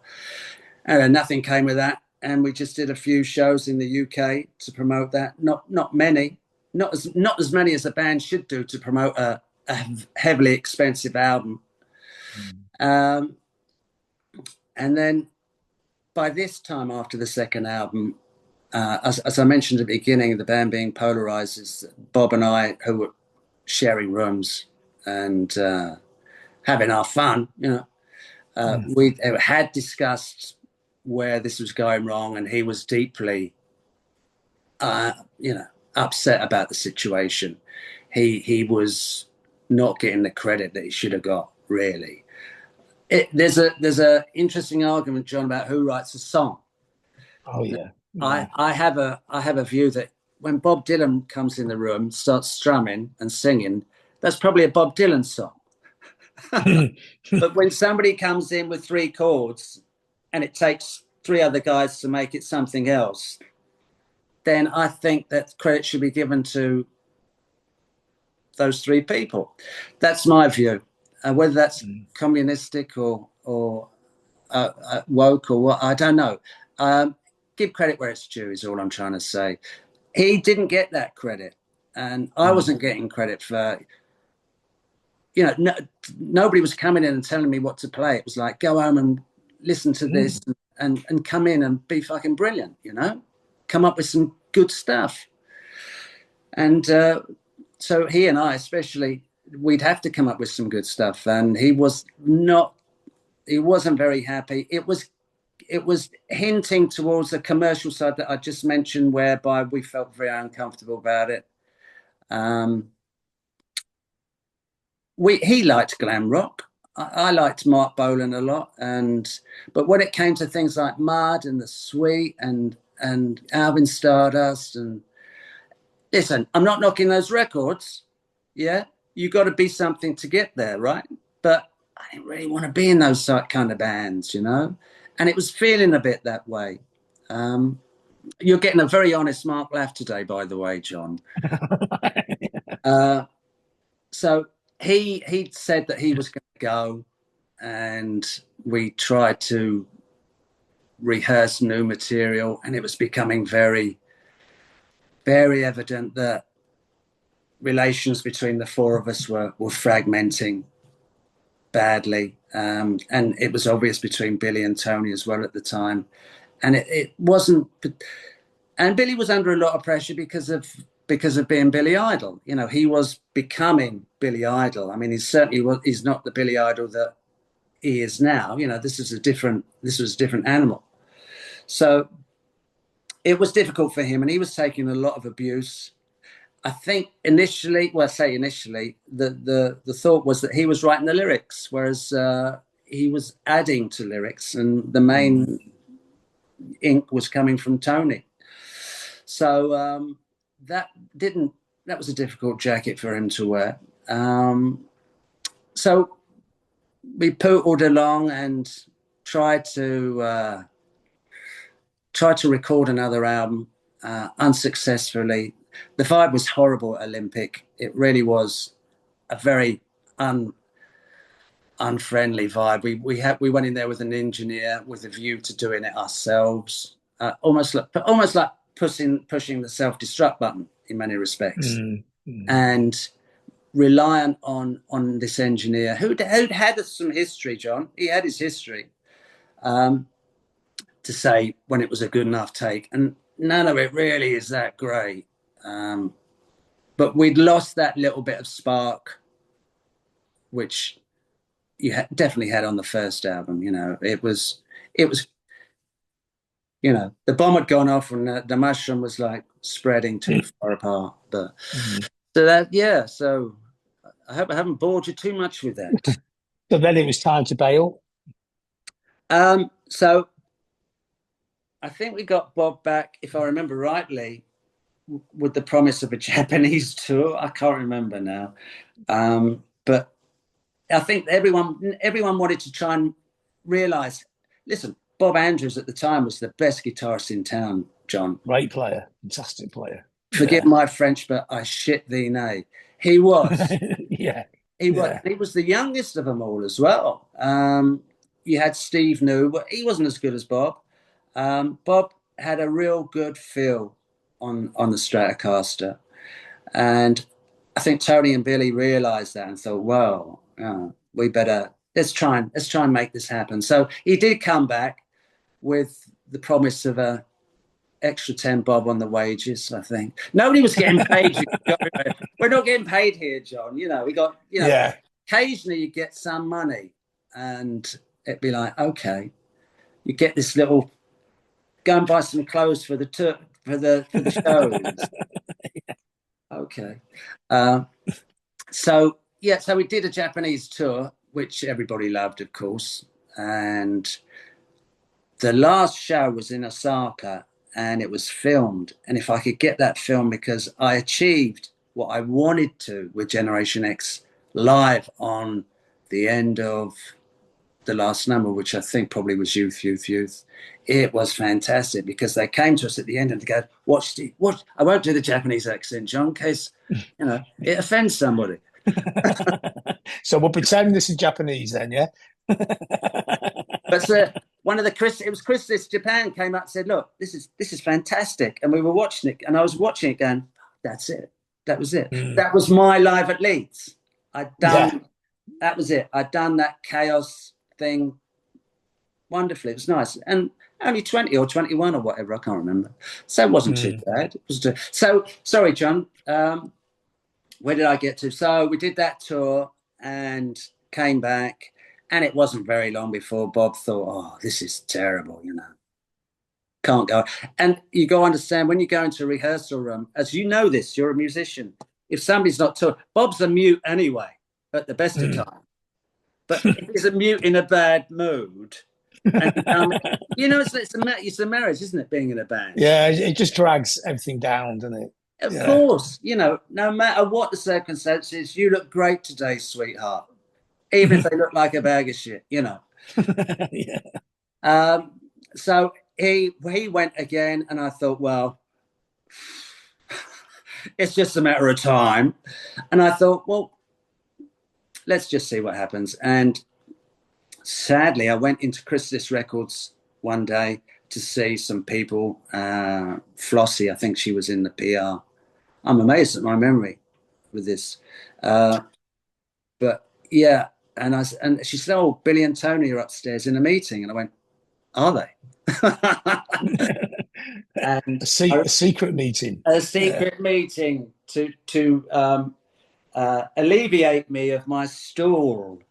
And nothing came of that. And we just did a few shows in the UK to promote that. Not many, not as many as a band should do to promote a heavily expensive album. Mm. Um, and then by this time after the second album, as I mentioned at the beginning, the band being polarized, is Bob and I, who were sharing rooms and having our fun, Mm. we had discussed where this was going wrong, and he was deeply, uh, you know, upset about the situation. He was not getting the credit that he should have got, really. There's a interesting argument, John, about who writes a song. Oh yeah. I have a view that when Bob Dylan comes in the room, starts strumming and singing, that's probably a Bob Dylan song. But when somebody comes in with three chords and it takes three other guys to make it something else, then I think that credit should be given to those three people. That's my view. Whether that's Mm. communistic or woke or what, I don't know. Um, Give credit where it's due is all I'm trying to say. He didn't get that credit, and I Mm. wasn't getting credit for. Nobody was coming in and telling me what to play. It was like, go home and listen to this, Mm. and come in and be fucking brilliant. Come up with some good stuff. And so he and I, especially, we'd have to come up with some good stuff. And he was not. He wasn't very happy. It was hinting towards the commercial side that I just mentioned, whereby we felt very uncomfortable about it. Um, he liked glam rock. I liked Mark Bolan a lot, but when it came to things like Mud and the Sweet and Alvin Stardust, and listen, I'm not knocking those records. Yeah, you got to be something to get there, right? But I didn't really want to be in those kind of bands. And it was feeling a bit that way. Um, you're getting a very honest Mark Laff today, by the way, John. Uh, so he said that he was going to go, and we tried to rehearse new material, and it was becoming very, very evident that relations between the four of us were fragmenting badly. And it was obvious between Billy and Tony as well at the time. And it wasn't, and Billy was under a lot of pressure because of being Billy Idol. He was becoming Billy Idol. I mean, he's not the Billy Idol that he is now. This was a different animal. So it was difficult for him, and he was taking a lot of abuse. I think initially, well, I say initially, the thought was that he was writing the lyrics, whereas he was adding to lyrics, and the Mm. main ink was coming from Tony. So that didn't that was a difficult jacket for him to wear. So we pootled along and tried to record another album, unsuccessfully. The vibe was horrible at Olympic. It really was a very unfriendly vibe. We went in there with an engineer with a view to doing it ourselves, almost like pushing the self destruct button in many respects, Mm. Mm. and reliant on this engineer who'd had some history. John, he had his history, to say when it was a good enough take, and none of it really is that great. But we'd lost that little bit of spark, which you definitely had on the first album. It was You know, the bomb had gone off and the mushroom was like spreading too far apart. But Mm. so that, yeah. So I hope I haven't bored you too much with that. So then it was time to bail. So I think we got Bob back, if I remember rightly, with the promise of a Japanese tour. I can't remember now, but I think everyone wanted to try and realize. Listen, Bob Andrews at the time was the best guitarist in town. John, Great player, fantastic player. forgive Yeah, my French, but I shit thee nay. He was. yeah, He was. yeah. He was the youngest of them all as well. You had Steve New, but he wasn't as good as Bob. Bob had a real good feel on the Stratocaster, and I think Tony and Billy realised that and thought, well, we better let's try and make this happen. So he did come back with the promise of a extra 10 bob on the wages. I think nobody was getting paid. We're not getting paid here, John. You know, we got, Yeah. occasionally you get some money, and it'd be like, okay, you get this little, go and buy some clothes for the for the shows. Okay. So yeah, so we did a Japanese tour, which everybody loved, of course. And the last show was in Osaka, and it was filmed. And if I could get that film, because I achieved what I wanted to with Generation X live on the end of the last number, which I think probably was Youth, Youth, Youth. It was fantastic because they came to us at the end and they go, watch, I won't do the Japanese accent, John, in case, it offends somebody. So we'll pretend this is Japanese then, yeah? But one of the it was Chris Japan came up and said, "Look, this is fantastic," and we were watching it, and I was watching it, going, "That's it. That was it. Mm. That was my live at Leeds. I'd done. Yeah. That was it. I'd done that chaos thing wonderfully. It was nice, and only 20 or 21 or whatever, I can't remember. So it wasn't too bad. It was so sorry, John. Where did I get to? So we did that tour and came back. And it wasn't very long before Bob thought, oh, this is terrible, can't go. And you go understand when you go into a rehearsal room, as you know this, you're a musician. If somebody's not touring, Bob's a mute anyway, at the best of times. But if he's a mute in a bad mood, and it's a marriage, isn't it, being in a band? Yeah, it just drags everything down, doesn't it? Of course, no matter what the circumstances, you look great today, sweetheart. Even if they look like a bag of shit, Yeah. So he went again, and I thought, well, it's just a matter of time. And I thought, well, let's just see what happens. And sadly, I went into Chrysalis Records one day to see some people. Flossie, I think she was in the PR. I'm amazed at my memory with this. But yeah. And she said, "Oh, Billy and Tony are upstairs in a meeting," and I went, "Are they?" And a secret meeting. A secret meeting to alleviate me of my stool.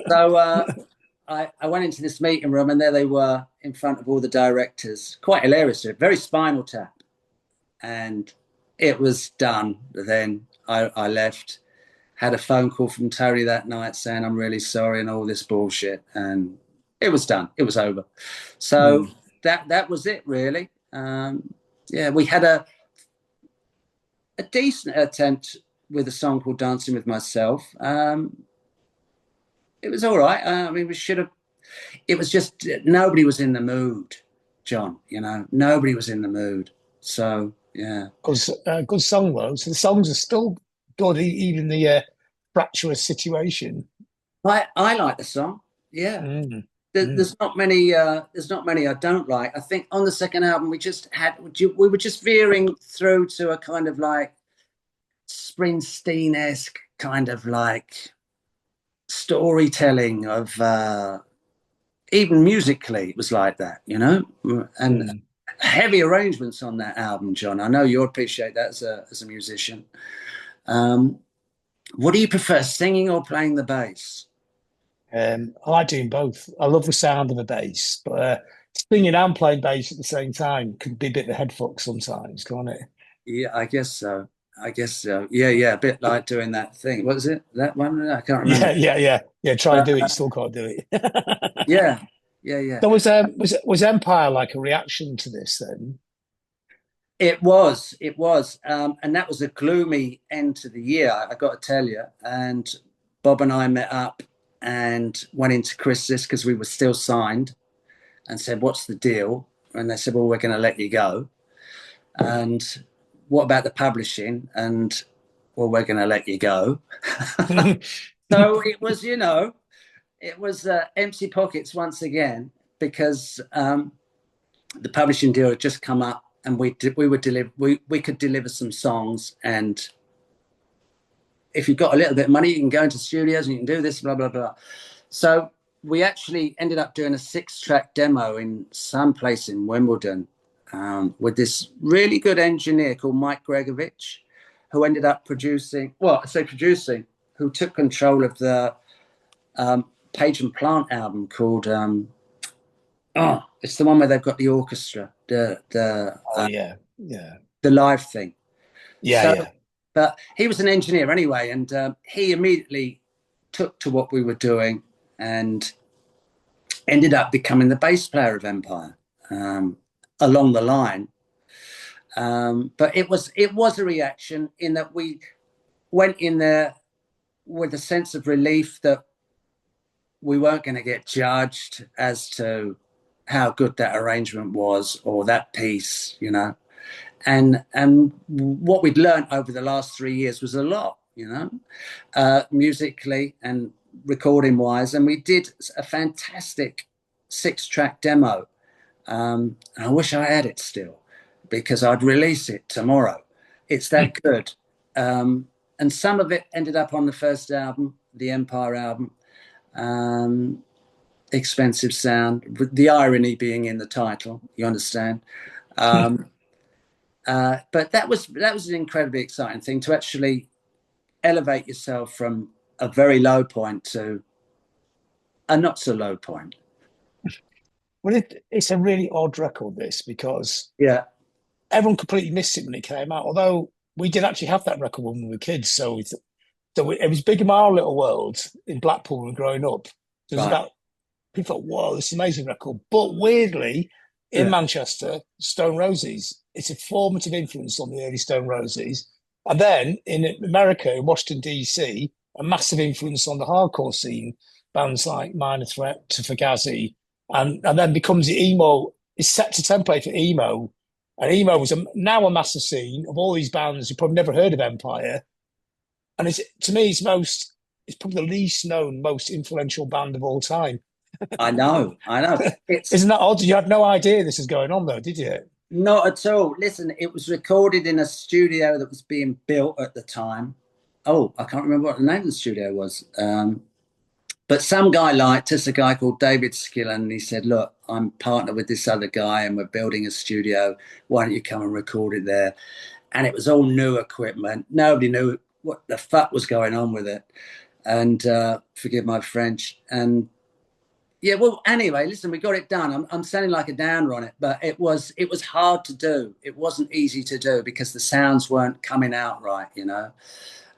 So I went into this meeting room, and there they were in front of all the directors. Quite hilarious, very Spinal Tap, and it was done. Then I left. Had a phone call from Tony that night saying, "I'm really sorry," and all this bullshit. And it was done. It was over. So that was it, really. Yeah, we had a decent attempt with a song called Dancing With Myself. It was all right. I mean, we should have. It was just nobody was in the mood, John. Nobody was in the mood. So, yeah. Good song, though. So the songs are still good, even the fractious situation. I like the song. Yeah. There's not many. There's not many I don't like. I think on the second album we were just veering through to a kind of like Springsteen-esque kind of like storytelling of even musically it was like that, and heavy arrangements on that album, John. I know you'll appreciate that as a musician. What do you prefer, singing or playing the bass? I like doing both. I love the sound of the bass, but Singing and playing bass at the same time could be a bit of a head fuck sometimes, can't it? Yeah, I guess so. I guess so. Yeah, yeah, a bit like doing that thing. What was it? That one? I can't remember. Yeah. Try and But do it, you still can't do it. yeah, yeah, yeah. So was Empire like a reaction to this then? It was, and that was a gloomy end to the year. I got to tell you. And Bob and I met up and went into Chris's because we were still signed, and said, "What's the deal?" And they said, "Well, we're going to let you go." And what about the publishing? And well, we're going to let you go. So it was, it was empty pockets once again because the publishing deal had just come up, and we could deliver some songs, and if you've got a little bit of money, you can go into studios and you can do this, blah blah blah. So we actually ended up doing a 6-track demo in some place in Wimbledon with this really good engineer called Mike Gregovich, who ended up producing. Well, I say producing, who took control of the Page and Plant album called. It's the one where they've got the orchestra, the live thing. Yeah, So, yeah. but he was an engineer anyway, and he immediately took to what we were doing and ended up becoming the bass player of Empire along the line. But it was a reaction in that we went in there with a sense of relief that we weren't going to get judged as to how good that arrangement was or that piece, and what we'd learned over the last 3 years was a lot, musically and recording wise, and we did a fantastic 6-track demo. I wish I had it still because I'd release it tomorrow. It's that good. And some of it ended up on the first album, the Empire album. Expensive Sound, with the irony being in the title, you understand. But that was an incredibly exciting thing to actually elevate yourself from a very low point to a not so low point. Well, it's a really odd record, this, because Yeah, everyone completely missed it when it came out. Although we did actually have that record when we were kids, so it was big in our little world in Blackpool when we were growing up. There was right. about people thought, "Whoa, this is an amazing record." But weirdly, in Yeah, Manchester, Stone Roses, it's a formative influence on the early Stone Roses. And then in America, in Washington, DC, a massive influence on the hardcore scene, bands like Minor Threat to Fugazi, and then becomes the emo, is set to template for emo. And emo was now a massive scene of all these bands who probably never heard of Empire. And to me, it's probably the least known, most influential band of all time. I know. It's Isn't that odd? You had no idea this is going on, though, did you? not at all. Listen, it was recorded in a studio that was being built at the time. Oh, I can't remember what the name of the studio was. But some guy liked us, a guy called David Skillen, and he said, "Look, I'm partnered with this other guy and we're building a studio. Why don't you come and record it there?" And it was all new equipment. Nobody knew what the fuck was going on with it. And forgive my French. And yeah, well, anyway, listen, we got it done. I'm sounding like a downer on it, but it was hard to do. It wasn't easy to do because the sounds weren't coming out right,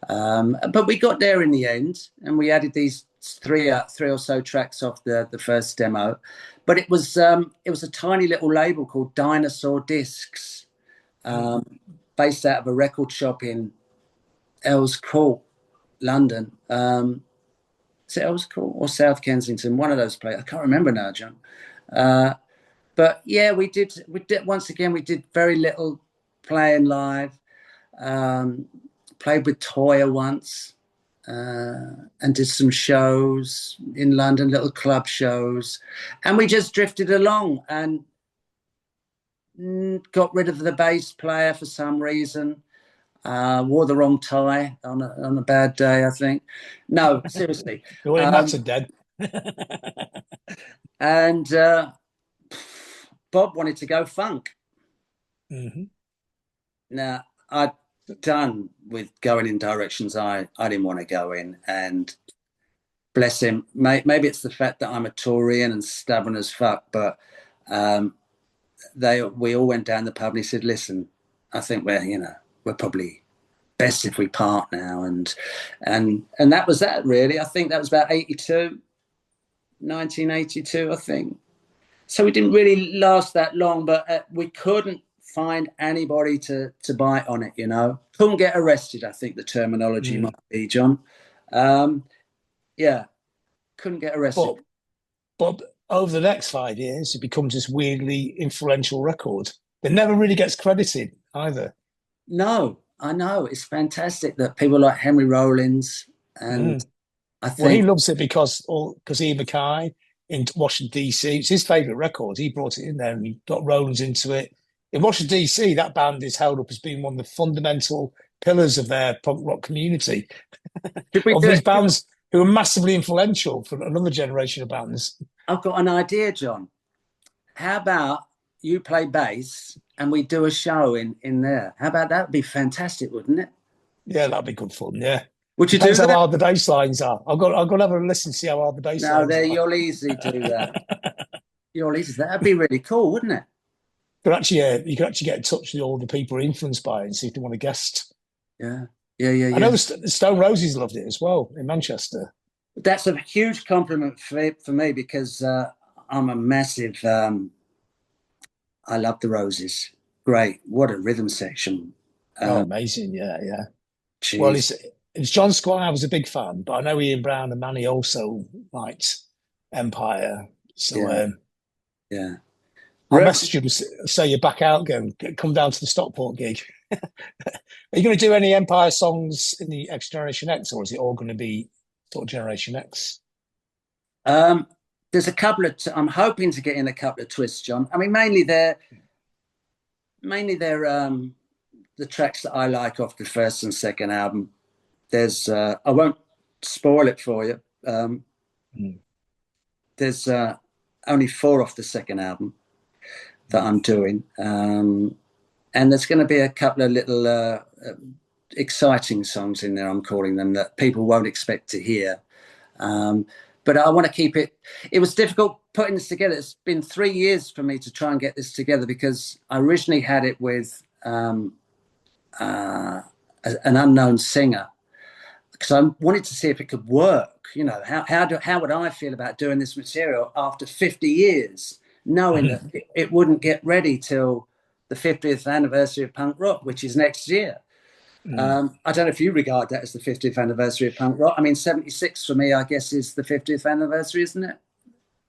But we got there in the end, and we added these three or so tracks off the first demo. But it was a tiny little label called Dinosaur Discs, based out of a record shop in Earls Court, London. Is it Earls Court or South Kensington? One of those places. I can't remember now, John. But yeah, we did once again. We did very little playing live. Played with Toya once, and did some shows in London, little club shows, and we just drifted along and got rid of the bass player for some reason. Wore the wrong tie on a bad day, I think. No, seriously. It wouldn't matter, dead. And Bob wanted to go funk. Mm-hmm. Now, I'd done with going in directions I didn't want to go in. And bless him, maybe it's the fact that I'm a Taurian and stubborn as fuck, but we all went down the pub and he said, listen, I think we're probably best if we part now. And that was that, really. I think that was about 1982, I think. So we didn't really last that long, but we couldn't find anybody to bite on it, Couldn't get arrested, I think the terminology might be, John. Yeah, couldn't get arrested. But over the next 5 years, it becomes this weirdly influential record that never really gets credited either. No, I know. It's fantastic that people like Henry Rollins and I think... Well, he loves it because Ian Mackay in Washington, D.C., it's his favourite record. He brought it in there and he got Rollins into it. In Washington, D.C., that band is held up as being one of the fundamental pillars of their punk rock community. Of these bands who are massively influential for another generation of bands. I've got an idea, John. How about you play bass and we do a show in there? How about that? Would be fantastic, wouldn't it? Yeah, that'd be good fun, yeah. Would you Depends do how that? hard the bass lines are. I've got to have a listen to see how hard the bass lines are. You'll easily do that. That'd be really cool, wouldn't it? But actually, you could actually get in touch with all the people influenced by it and see if they want to guest. Yeah. I know the Stone Roses loved it as well in Manchester. That's a huge compliment for me because I'm a massive... I love the Roses. Great. What a rhythm section. Amazing. Yeah. Geez. Well, it's John Squire was a big fan, but I know Ian Brown and Manny also liked Empire. So, yeah. I'll message you and say you're back out again. Come down to the Stockport gig. Are you going to do any Empire songs in the XGenerationX, or is it all going to be sort of Generation X? There's a couple of... I'm hoping to get in a couple of twists, John. I mean, mainly they're the tracks that I like off the first and second album. There's I won't spoil it for you. There's only 4 off the second album that I'm doing, and there's going to be a couple of little exciting songs in there, I'm calling them, that people won't expect to hear. But I want to keep it... It was difficult putting this together. It's been 3 years for me to try and get this together because I originally had it with an unknown singer, because I wanted to see if it could work. How would I feel about doing this material after 50 years, knowing that it wouldn't get ready till the 50th anniversary of punk rock, which is next year. I don't know if you regard that as the 50th anniversary of punk rock. I mean, 76 for me, I guess, is the 50th anniversary, isn't it?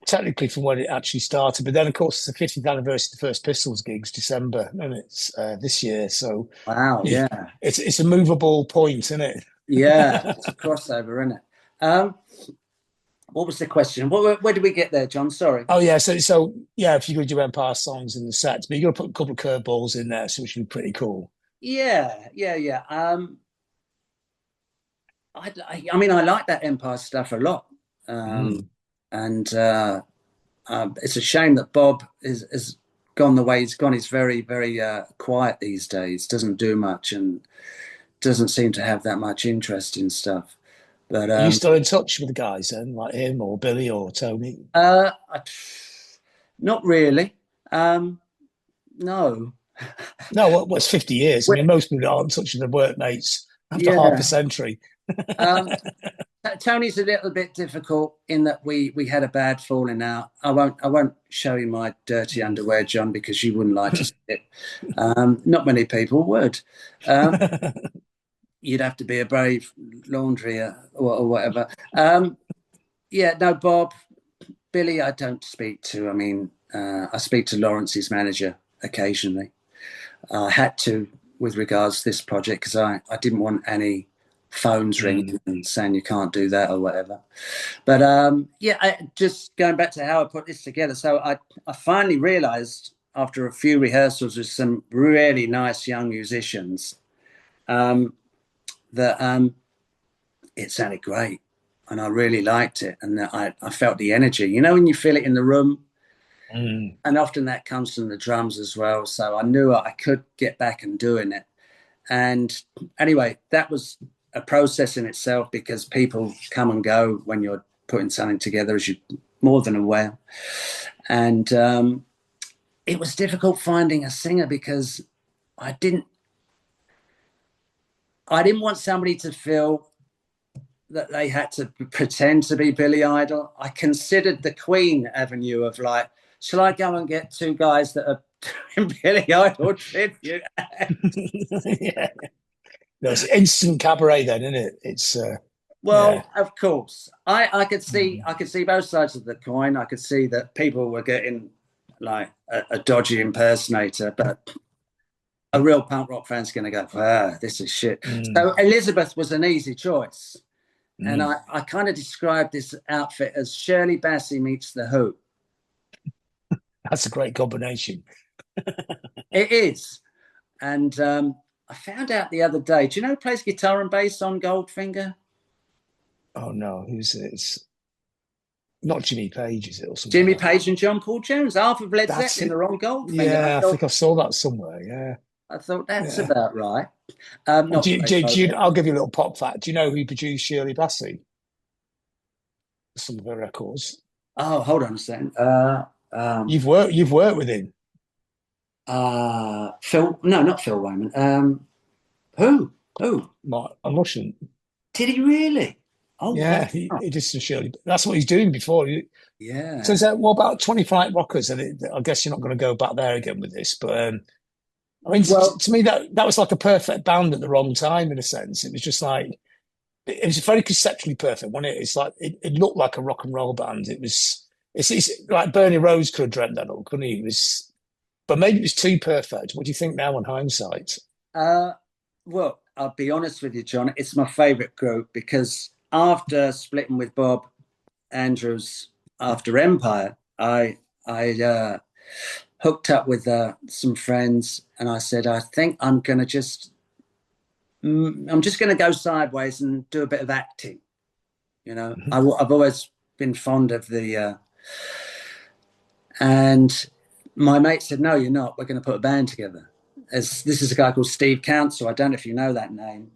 Technically from when it actually started, but then of course it's the 50th anniversary of the first Pistols gigs, December, and it's this year. So wow, yeah, it's a movable point, isn't it? Yeah, it's a crossover, isn't it? What was the question? Where did we get there, John? Sorry. Oh yeah, so yeah, if you're going to do Empire songs in the sets, but you're going to put a couple of curveballs in there, so it should be pretty cool. Yeah. I mean, I like that Empire stuff a lot. And it's a shame that Bob has gone the way he's gone. He's very, very quiet these days, doesn't do much and doesn't seem to have that much interest in stuff. But are you still in touch with the guys then, like him or Billy or Tony? Not really. No. No, well, it's 50 years. I mean, most people aren't touching their workmates after half a century. Tony's a little bit difficult in that we had a bad falling out. I won't show you my dirty underwear, John, because you wouldn't like to see it. Not many people would. You'd have to be a brave laundry or whatever. Bob, Billy, I don't speak to. I mean, I speak to Lawrence's manager occasionally. I had to with regards to this project because I didn't want any phones ringing and saying you can't do that or whatever. But just going back to how I put this together. So I finally realized after a few rehearsals with some really nice young musicians that it sounded great and I really liked it, and that I felt the energy, when you feel it in the room. And often that comes from the drums as well. So I knew I could get back and doing it. And anyway, that was a process in itself because people come and go when you're putting something together, as you're more than aware. And it was difficult finding a singer because I didn't want somebody to feel that they had to pretend to be Billy Idol. I considered the Queen avenue of like, shall I go and get two guys that are doing Billy Idol tribute? Yeah. No, it's instant cabaret then, isn't it? It's yeah. Well, of course. I could see both sides of the coin. I could see that people were getting like a dodgy impersonator, but a real punk rock fan's going to go, this is shit. So Elizabeth was an easy choice. And I kind of described this outfit as Shirley Bassey meets The Who. That's a great combination. It is. And I found out the other day, do you know who plays guitar and bass on Goldfinger? Oh no, who's it? It's not Jimmy Page, is it? Or something Jimmy like that? Page and John Paul Jones, half of Led That's Zeppelin it. are on Goldfinger. Yeah, I think I saw that somewhere. Yeah. I thought that's Yeah. about right. And Not I'll give you a little pop fact. Do you know who produced Shirley Bassey? Some of her records. Oh, hold on a second. You've worked with him. Phil, no, not Phil Wayman. Who? Martin Rushent. Did he really? Oh, Yeah, wow. he just Shirley. That's what he's doing before. Yeah. So, what about 25 Rockers? And I guess you're not going to go back there again with this, but I mean, Well, to me, that was like a perfect band at the wrong time, in a sense. It was just like, it was very conceptually perfect, wasn't it? It's like, it looked like a rock and roll band. It's like Bernie Rhodes could have dreamt that up, couldn't he? But maybe it was too perfect. What do you think now in hindsight? well, I'll be honest with you, John. It's my favourite group because after splitting with Bob Andrews after Empire, I hooked up with some friends, and I said, I think I'm just going to go sideways and do a bit of acting. You know, I've always been fond of the, and my mate said, no, you're not. We're going to put a band together. This is a guy called Steve Council. I don't know if you know that name.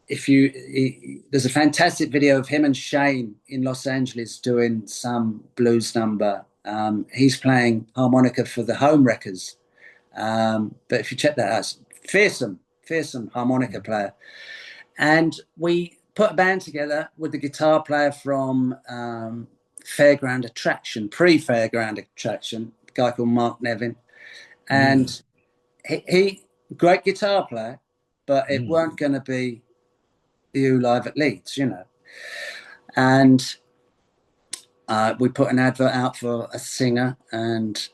There's a fantastic video of him and Shane in Los Angeles doing some blues number. He's playing harmonica for the Home Wreckers. But if you check that out, fearsome harmonica player. And we put a band together with the guitar player from Fairground Attraction, pre-Fairground Attraction, a guy called Mark Nevin. And he great guitar player, but it weren't going to be the Who live at Leeds, you know. And we put an advert out for a singer, and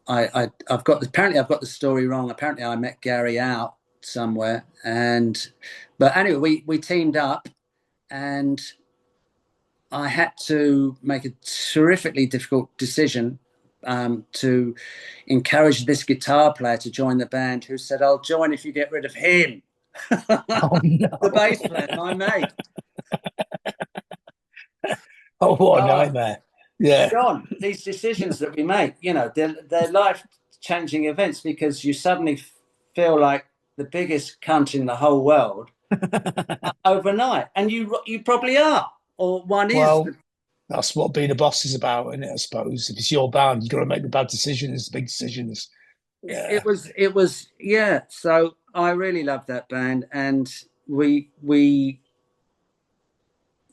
I've got the story wrong. Apparently, I met Gary out somewhere, but anyway, we teamed up, and I had to make a terrifically difficult decision to encourage this guitar player to join the band, who said, I'll join if you get rid of him. Oh, no. The bass player, my mate. Oh, what a nightmare. Yeah. John, these decisions that we make, you know, they're life-changing events because you suddenly feel like the biggest cunt in the whole world overnight. And you probably are, or one Well, is. that's what being a boss is about, isn't it? I suppose if it's your band, you've got to make the bad decisions, the big decisions. Yeah. It was, yeah. So I really loved that band, and we,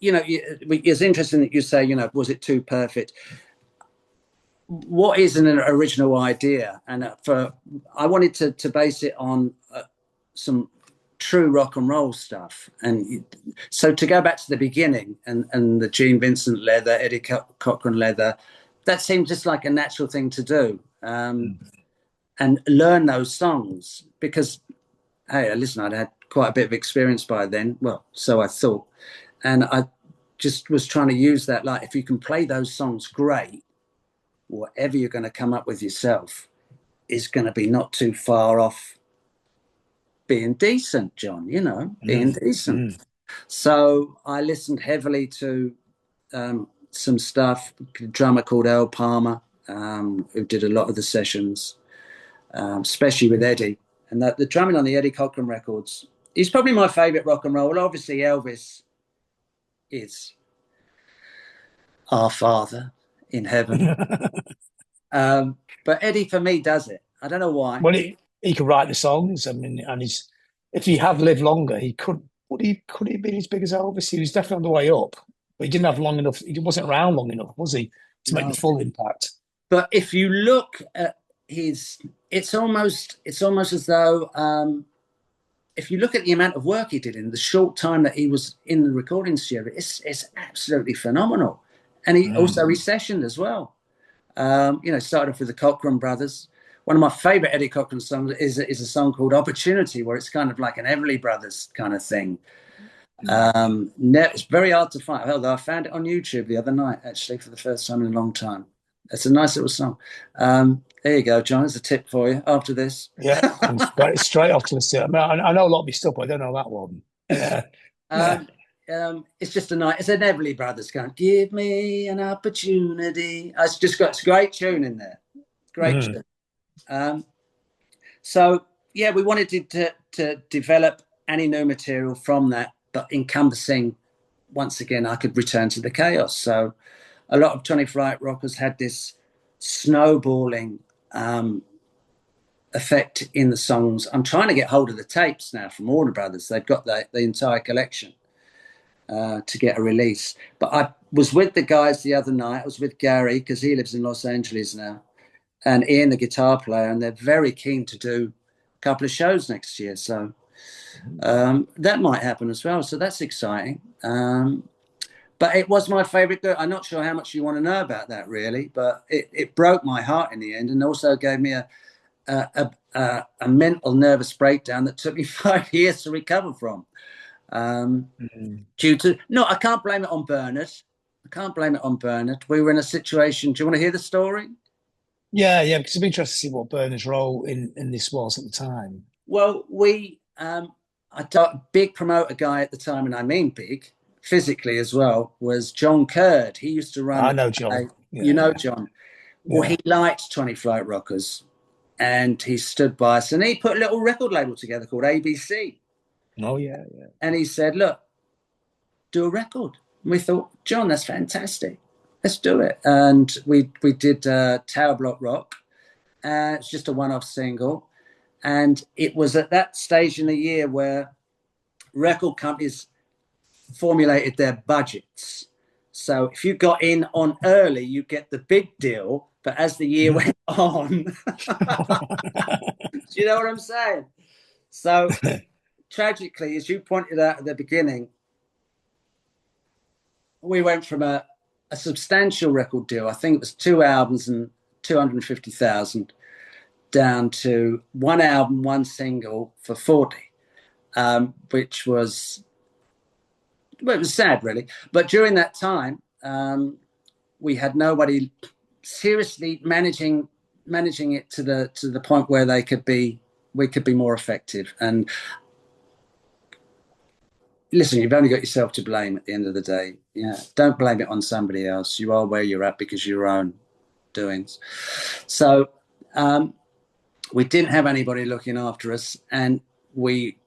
you know, it's interesting that you say, you know, was it too perfect? What is an original idea? And I wanted to base it on some true rock and roll stuff. And so to go back to the beginning and the Gene Vincent leather, Eddie Cochran leather, that seemed just like a natural thing to do. And learn those songs because, hey, listen, I'd had quite a bit of experience by then. Well, so I thought. And I just was trying to use that. Like, if you can play those songs, great. Whatever you're going to come up with yourself is going to be not too far off being decent, John, you know, being decent. So I listened heavily to some stuff, a drummer called Earl Palmer, who did a lot of the sessions. Especially with Eddie, and the drumming on the Eddie Cochran records. He's probably my favourite rock and roll. Obviously, Elvis is our Father in heaven. But Eddie, for me, does it. I don't know why. Well, he could write the songs. I mean, and if he had lived longer, he could. Could he have been as big as Elvis? He was definitely on the way up, but he didn't have long enough. He wasn't around long enough, was he, to make No. the full impact? But if you look at his, it's almost as though if you look at the amount of work he did in the short time that he was in the recording studio, it's absolutely phenomenal. And he also recessioned as well. Started off with the Cochran brothers. One of my favorite Eddie Cochran songs is a song called Opportunity, where it's kind of like an Everly Brothers kind of thing. It's very hard to find, although I found it on YouTube the other night, actually, for the first time in a long time. It's a nice little song. There you go, John. There's a tip for you after this. Yeah, straight off to the city. I mean, I know a lot of my stuff, but I don't know that one. It's just it's an Everly Brothers kind. Give me an opportunity. It's a great tune in there. Great tune. So yeah, we wanted to develop any new material from that, but encompassing, once again, I could return to the chaos. So a lot of 20 Flight Rockers had this snowballing effect in the songs. I'm trying to get hold of the tapes now from Warner Brothers. They've got the entire collection to get a release. But I was with the guys the other night. I was with Gary, because he lives in Los Angeles now, and Ian, the guitar player, and they're very keen to do a couple of shows next year. So that might happen as well. So that's exciting. But it was my favorite. I'm not sure how much you want to know about that, really, but it broke my heart in the end, and also gave me a mental nervous breakdown that took me 5 years to recover from. Due to I can't blame it on Bernard. We were in a situation. Do you want to hear the story? Yeah, because it'd be interesting to see what Bernard's role in this was at the time. Well, I thought a big promoter guy at the time, and I mean big, physically as well, was John Curd. He used to run. I know John. John. Well, he liked 20 Flight Rockers, and he stood by us, and he put a little record label together called ABC. Oh, yeah. And he said, look, do a record. And we thought, John, that's fantastic. Let's do it. And we did Tower Block Rock. It's just a one-off single. And it was at that stage in the year where record companies formulated their budgets. So if you got in on early, you get the big deal. But as the year went on, do you know what I'm saying? So tragically, as you pointed out at the beginning, we went from a substantial record deal. I think it was 2 albums and 250,000 down to 1 album, 1 single for 40, which was, well, it was sad, really. But during that time, we had nobody seriously managing it to the point where we could be more effective. And listen, you've only got yourself to blame at the end of the day. Yeah, don't blame it on somebody else. You are where you're at because of your own doings. So we didn't have anybody looking after us, and we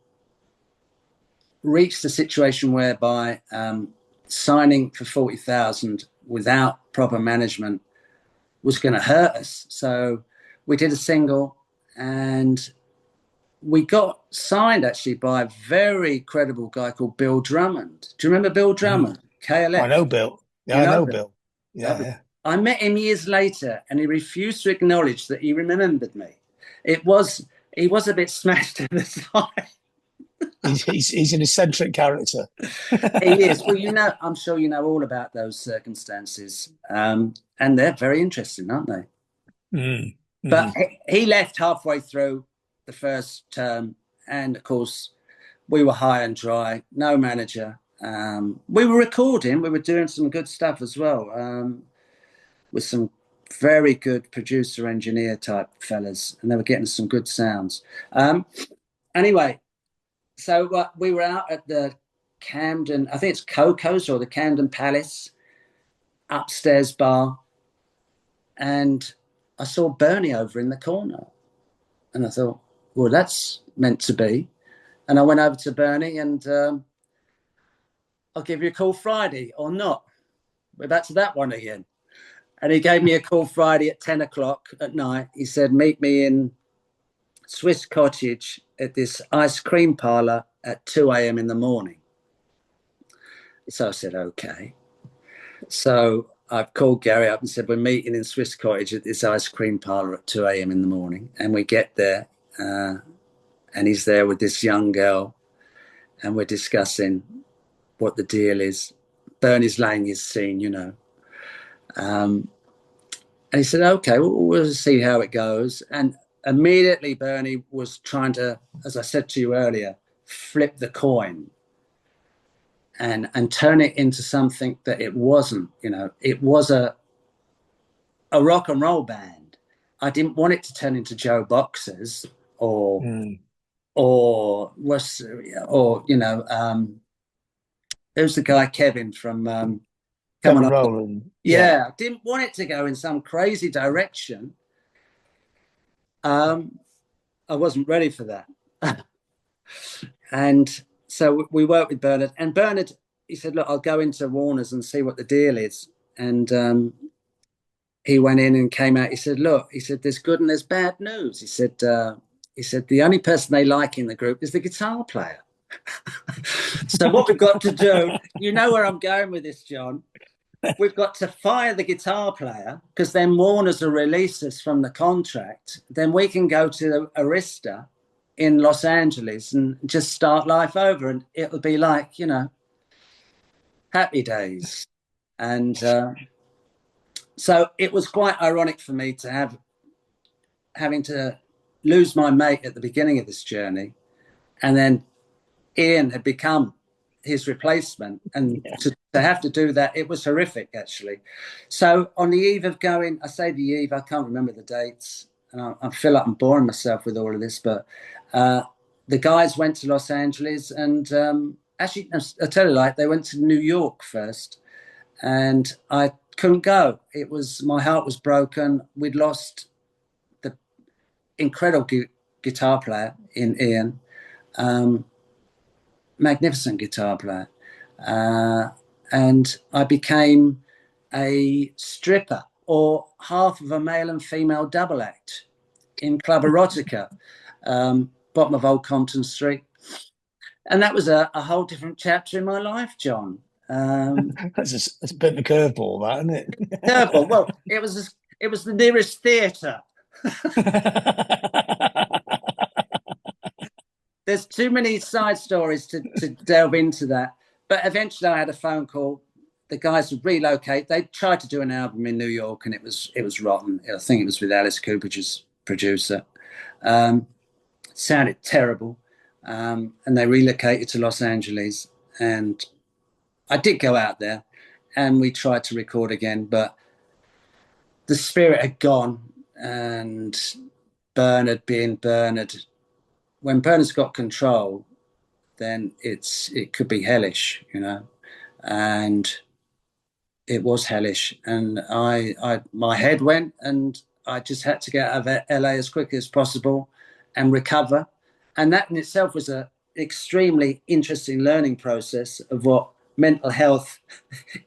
reached a situation whereby signing for 40,000 without proper management was going to hurt us. So we did a single, and we got signed actually by a very credible guy called Bill Drummond. Do you remember Bill Drummond? KLF. I know Bill. Yeah, I know Bill. Yeah. I met him years later, and he refused to acknowledge that he remembered me. He was a bit smashed at the time. He's an eccentric character. He is. Well, I'm sure you know all about those circumstances, and they're very interesting, aren't they? But he left halfway through the first term, and of course we were high and dry, no manager. We were recording, we were doing some good stuff as well, with some very good producer engineer type fellas, and they were getting some good sounds. Anyway, so we were out at the Camden, I think it's Coco's or the Camden Palace upstairs bar, and I saw Bernie over in the corner, and I thought, well, that's meant to be. And I went over to Bernie, and I'll give you a call Friday or not. We're back to that one again. And he gave me a call Friday at 10 o'clock at night. He said, meet me in Swiss Cottage at this ice cream parlour at 2 a.m. in the morning. So I said, okay. So I've called Gary up and said, we're meeting in Swiss Cottage at this ice cream parlour at 2 a.m. in the morning. And we get there and he's there with this young girl and we're discussing what the deal is. Bernie's laying his scene, you know. And he said, okay, we'll see how it goes. And immediately Bernie was trying to, as I said to you earlier, flip the coin and turn it into something that it wasn't. You know, it was a rock and roll band. I didn't want it to turn into Joe Boxers or you know, there's the guy Kevin from Kevin Rowland. Yeah, I didn't want it to go in some crazy direction. I wasn't ready for that. And so we worked with Bernard. And Bernard, he said, look, I'll go into Warner's and see what the deal is. And he went in and came out. He said, look, he said, there's good and there's bad news. He said, the only person they like in the group is the guitar player. So what we've got to do, you know where I'm going with this, John. We've got to fire the guitar player because then Warner's will release us from the contract. Then we can go to Arista in Los Angeles and just start life over. And it'll be like, you know, happy days. And so it was quite ironic for me to having to lose my mate at the beginning of this journey. And then Ian had become his replacement, and to have to do that, it was horrific, actually. So on the eve of going, I say the eve, I can't remember the dates, and I feel like I'm boring myself with all of this, but the guys went to Los Angeles, and actually, I tell you, like, they went to New York first, and I couldn't go. It was, my heart was broken. We'd lost the incredible guitar player in Ian. Magnificent guitar player. And I became a stripper or half of a male and female double act in Club Erotica, bottom of Old Compton Street. And that was a whole different chapter in my life, John. That's a bit of a curveball, that, isn't it? Curveball. Well, it was the nearest theatre. There's too many side stories to delve into that. But eventually I had a phone call. The guys would relocate. They tried to do an album in New York and it was rotten. I think it was with Alice Cooper's producer. Sounded terrible. And they relocated to Los Angeles. And I did go out there and we tried to record again, but the spirit had gone. And Bernard being Bernard, when Bernard's got control, then it could be hellish, you know, and it was hellish. And my head went, and I just had to get out of LA as quickly as possible and recover. And that in itself was an extremely interesting learning process of what mental health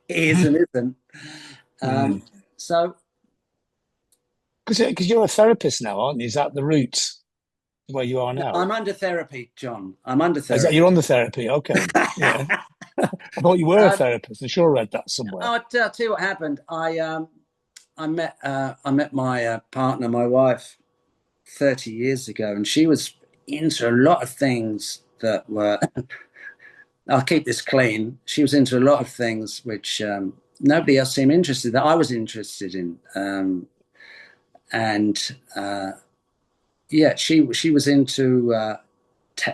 is and isn't. So, because you're a therapist now, aren't you? Is that the roots? Where you are now? I'm under therapy, John. I'm under therapy. Is that you're on the therapy? Okay. Yeah. I thought you were a therapist. I sure read that somewhere. I'll tell you what happened. I met my partner, my wife, 30 years ago, and she was into a lot of things that were. I'll keep this clean. She was into a lot of things which nobody else seemed interested. That I was interested in, yeah, she was into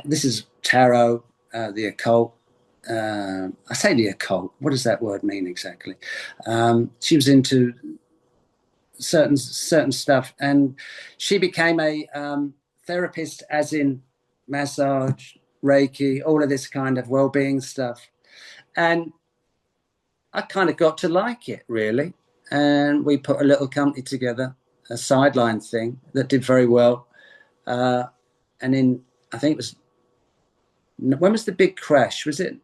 this is tarot, the occult. I say the occult. What does that word mean exactly? She was into certain stuff, and she became a therapist, as in massage, Reiki, all of this kind of well-being stuff. And I kind of got to like it, really. And we put a little company together, a sideline thing that did very well. And in, I think it was, when was the big crash? Was it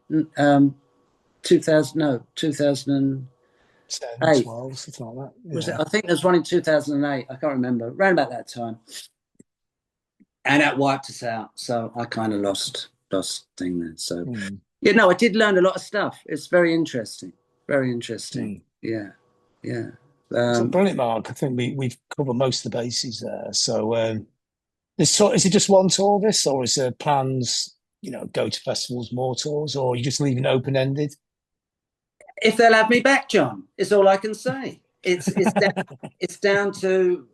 2000? No, 2000. 10, Eight. 12, something like that. Was it? Yeah. I think there's one in 2008. I can't remember. Around about that time. And that wiped us out. So I kind of lost thing there. So Mm. yeah, no, I did learn a lot of stuff. It's very interesting. Very interesting. Mm. Yeah. Yeah. So brilliant, Mark. I think we've covered most of the bases there. So is it just one tour this, or is there plans, go to festivals, more tours, or are you just leaving it open ended? If they'll have me back, John, is all I can say. It's down to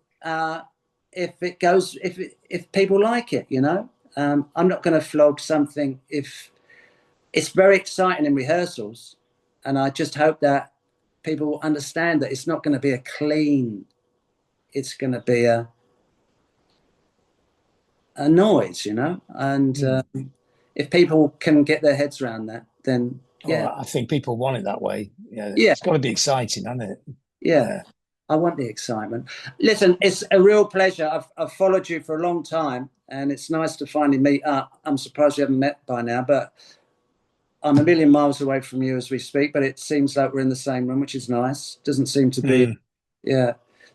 if it goes if people like it. I'm not going to flog something if it's very exciting in rehearsals, and I just hope that people will understand that it's not going to be a clean. It's going to be a noise, and if people can get their heads around that, then Oh, yeah, I think people want it that way. Yeah, yeah, it's got to be exciting, hasn't it? yeah. Yeah. I want the excitement. Listen, it's a real pleasure. I've followed you for a long time, and it's nice to finally meet up. I'm surprised we haven't met by now, but I'm a million miles away from you as we speak. But it seems like we're in the same room, which is nice. Doesn't seem to be. Mm. Yeah.